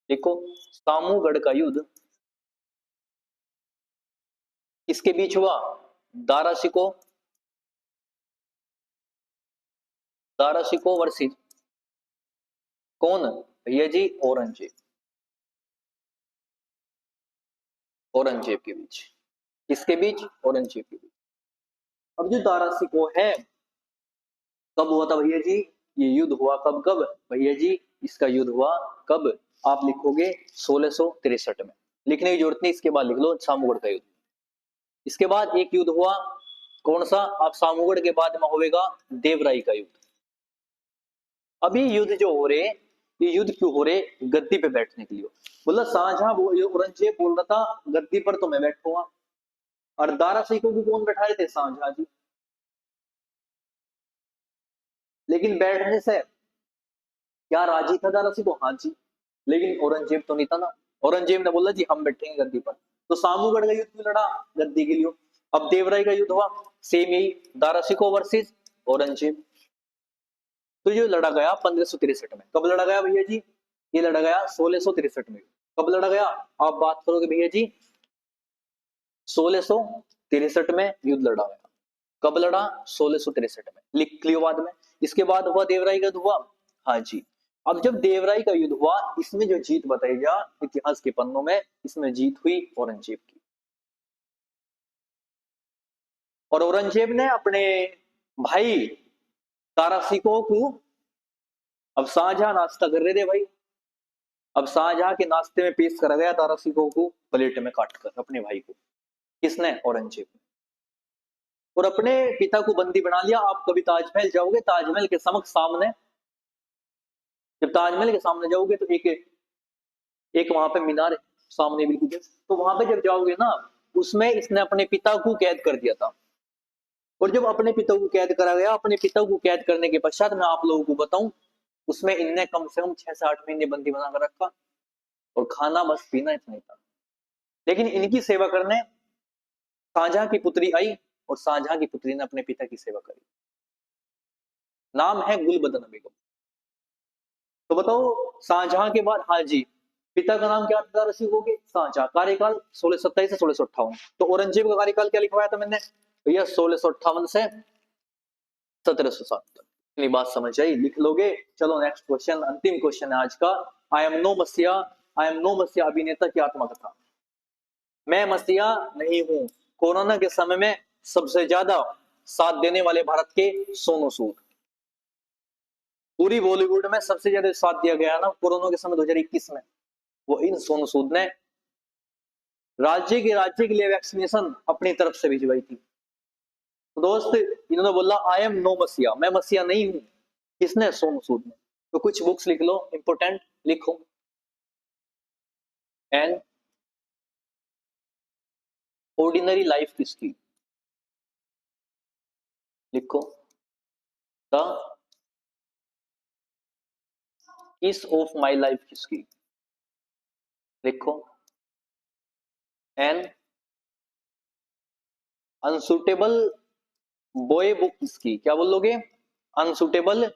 देखो सामूगढ़ का युद्ध किसके बीच हुआ? दारा सिकोह, दारा सिकोह वर्सेस कौन भैया जी? औरंगजेब, औरंगजेब के बीच। किसके बीच? औरंगजेब के बीच। अब जो दारा सिकोह है, कब हुआ था भैया जी? ये युद्ध हुआ कब कब भैया जी? इसका युद्ध हुआ कब? आप लिखोगे 1663 में, लिखने की जरूरत नहीं, इसके बाद लिख लो सामूगढ़ का युद्ध। इसके बाद एक युद्ध हुआ कौन सा? आप सामूगढ़ के बाद में होगा देवराई का युद्ध। अभी युद्ध जो हो रहे, ये युद्ध क्यों हो रहे? गद्दी पे बैठने के लिए। बोला शाहजहां औरंगजेब बोल रहा था गद्दी पर तो मैं बैठूंगा, और दारा सिकों को कौन बैठाए थे? शाहजहां जी। लेकिन बैठने से क्या राजी था दारा सिको? हाँ जी। लेकिन औरंगजेब तो नहीं था ना। औरंगजेब ने बोला जी हम बैठेंगे गद्दी पर। तो सामूगढ़ का युद्ध क्यों लड़ा? गद्दी के लिए। अब देवराई का युद्ध हुआ, सेम यही, दारा सिको वर्सेस औरंगजेब। तो ये लड़ा गया 1563 में। कब लड़ा गया भैया जी? ये लड़ा गया 1663 में। कब लड़ा गया? आप बात करोगे भैया जी, 1663 में युद्ध लड़ा गया। कब लड़ा? 1663 में। लिख लियो बाद में। इसके बाद हुआ देवराई का युद्ध हुआ। हाँ जी। अब जब देवराई का युद्ध हुआ, इसमें जो जीत बताई गया इतिहास के पन्नों में, इसमें जीत हुई औरंगजेब की। और औरंगजेब ने अपने भाई तारा सिकों को, अब शाहजहां नाश्ता कर रहे थे भाई, अब शाहजहां के नाश्ते में पेश करा गया तारा सिकों को प्लेट में काटकर अपने भाई को। किसने? औरंगजेब ने। और अपने पिता को बंदी बना लिया। आप कभी ताजमहल जाओगे, ताजमहल के समक्ष सामने, जब ताजमहल के सामने जाओगे तो एक एक वहां पे मीनार है सामने बिल्कुल, तो वहां पे जब जाओगे ना, उसमें इसने अपने पिता को कैद कर दिया था। और जब अपने पिता को कैद करा गया, अपने पिता को कैद करने के पश्चात मैं आप लोगों को बताऊं, उसमें इनने कम से कम 6 से 8 महीने बंदी बना कर रखा, और खाना बस पीना इतना ही था। लेकिन इनकी सेवा करने शाहजहां की पुत्री आई, और शाहजहां की पुत्री ने अपने पिता की सेवा करी। नाम है गुलबदन बेगम। तो बताओ, शाहजहां के बाद, हाँ जी, पिता का नाम क्या था रसिक हो गए? शाहजहां। कार्यकाल 1627 से 1658। तो औरंगजेब का कार्यकाल क्या लिखवाया था मैंने भैया? 1658 से 1707 तक। इतनी बात समझ आई, लिख लोगे। चलो नेक्स्ट क्वेश्चन, अंतिम क्वेश्चन है आज का। आई एम नो मसीहा, आई एम नो मसीहा अभिनेता की आत्मकथा। मैं मसीहा नहीं हूं, कोरोना के समय में सबसे ज्यादा साथ देने वाले भारत के सोनू सूद। पूरी बॉलीवुड में सबसे ज्यादा साथ दिया गया ना कोरोना के समय 2021 में, वो इन सोनू सूद ने राज्य के लिए वैक्सीनेशन अपनी तरफ से भिजवाई थी। तो दोस्त, इन्होंने बोला आई एम नो मसीहा, मैं मसीहा नहीं हूं। किसने? सोनू सूद ने। तो कुछ बुक्स लिख लो, इंपोर्टेंट लिखो। एन ऑर्डिनरी लाइफ किसकी? लिखो। द किस ऑफ माई लाइफ किसकी? लिखो। एन अनसुटेबल बॉय बुक किसकी? क्या बोलोगे? Unsuitable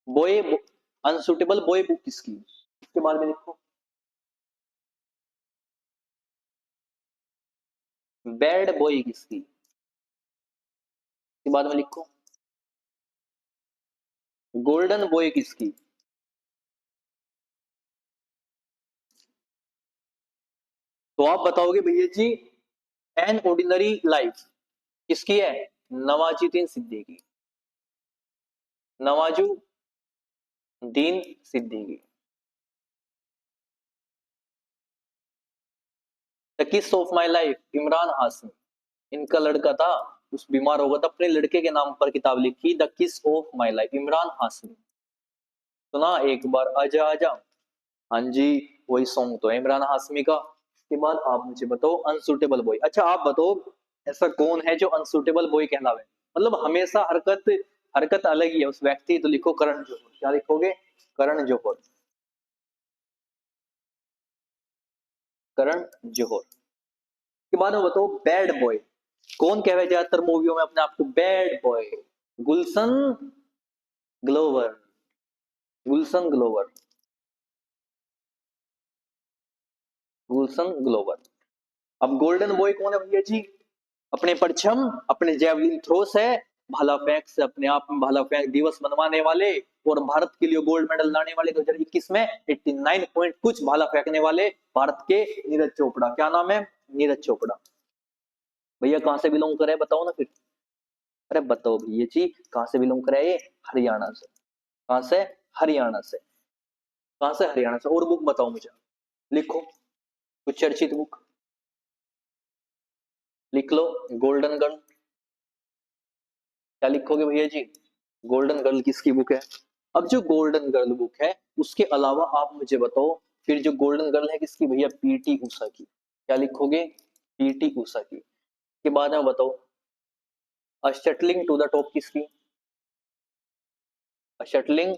boy, unsuitable boy book किसकी? इसके बाद में लिखो। बैड बॉय किसकी? इसके बाद में लिखो। गोल्डन बॉय किसकी? तो आप बताओगे भैया जी, एन ऑर्डिनरी लाइफ किसकी है? नवाजुद्दीन सिद्दीकी, नवाजुद्दीन सिद्दीकी। द किस of my life Imran Hashmi, इनका लड़का था, उस बीमार हो गया था, अपने लड़के के नाम पर किताब लिखी द किस of my life Imran Hashmi. सुना एक बार आजा आजा? हाँ जी, वही सॉन्ग तो है इमरान हाशमी का। के बाद आप मुझे बताओ अनसुटेबल बॉय। अच्छा आप बताओ, ऐसा कौन है जो अनसुटेबल बॉय कहलावे? मतलब हमेशा हरकत हरकत अलग ही है उस व्यक्ति। तो लिखो करण जौहर। क्या लिखोगे? करण जौहर, करण जौहर। के बाद में बताओ बैड बॉय कौन कहवे ज्यादातर मूवियों में अपने आप को बैड बॉय? गुलशन ग्लोवर, गुलशन ग्लोवर, गुलशन ग्लोवर। अब गोल्डन बॉय कौन है भैया जी? अपने परछम, अपने जेवलिन थ्रो से, भाला फेंक से अपने आप में भाला फेंक दिवस मनवाने वाले, और भारत के लिए गोल्ड मेडल लाने वाले 2021 में 89 पॉइंट कुछ भाला फेंकने वाले भारत के नीरज चोपड़ा। क्या नाम है? नीरज चोपड़ा। भैया कहां से बिलोंग करे बताओ ना फिर। अरे बताओ भैया जी कहां से बिलोंग करे? ये हरियाणा से। कहां से? हरियाणा से। कहां से? हरियाणा से। और बुक बताओ मुझे, लिखो कुछ चर्चित बुक। लिख लो गोल्डन गन, क्या लिखोगे भैया जी? गोल्डन गर्ल किसकी बुक है? अब जो गोल्डन गर्ल बुक है उसके अलावा आप मुझे बताओ, फिर जो गोल्डन गर्ल है किसकी भैया? पीटी उषा की। क्या लिखोगे? पीटी उषा की। के बाद में बताओ, शटलिंग टू द टॉप किसकी? शटलिंग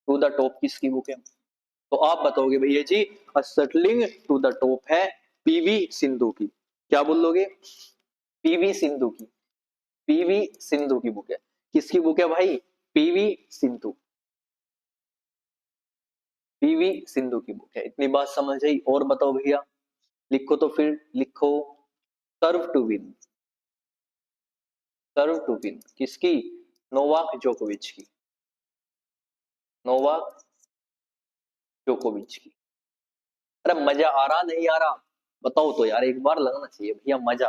टू द टॉप किसकी बुक है? तो आप बताओगे भैया जी, शटलिंग टू द टॉप है पीवी सिंधु की। क्या बोलोगे? पीवी सिंधु की। पीवी सिंधु की बुक है। किसकी बुक है भाई? पीवी सिंधु। पीवी सिंधु की बुक है। इतनी बात समझ आई? और बताओ भैया, लिखो तो फिर लिखो। Serve to win. Serve to win किसकी? नोवाक जोकोविच की। नोवाक जोकोविच की। अरे मजा आ रहा नहीं आ रहा? बताओ तो यार, एक बार लगना चाहिए भैया मजा।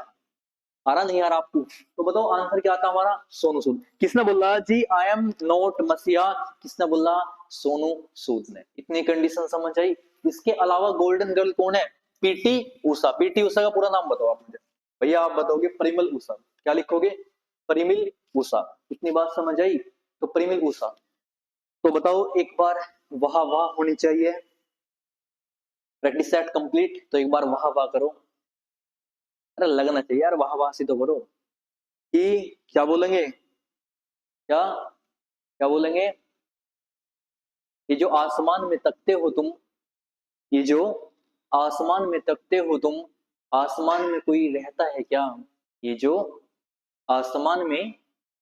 आ रहा नहीं आ रहा आपको? तो बताओ आंसर क्या आता हमारा? सोनू सूद। किसने बोला जी आई एम नॉट मसीहा? किसने बोला? सोनू सूद ने। इतनी कंडीशन समझ आई? इसके अलावा गोल्डन गर्ल कौन है? पीटी उषा। पीटी उषा का पूरा नाम बताओ आप मुझे। भैया आप बताओगे परिमल उषा। क्या लिखोगे? परिमल उषा। इतनी बात समझ आई? तो परिमल उषा। तो बताओ एक बार, वाह वाह होनी चाहिए। प्रैक्टिस सेट कंप्लीट, तो एक बार वाह वाह करो। अरे लगना चाहिए यार, वाह वाह से तो करो। कि क्या बोलेंगे? क्या क्या बोलेंगे? ये जो आसमान में तकते हो तुम, ये जो आसमान में तकते हो तुम, आसमान में कोई रहता है क्या? ये जो आसमान में,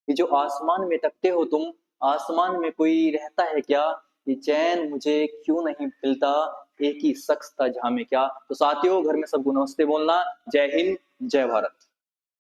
ये जो आसमान में तकते हो तुम, आसमान में कोई रहता है क्या? ये चैन मुझे क्यों नहीं मिलता, एक ही शख्स था जहां में क्या। तो साथियों, घर में सबको नमस्ते बोलना। जय हिंद, जय भारत।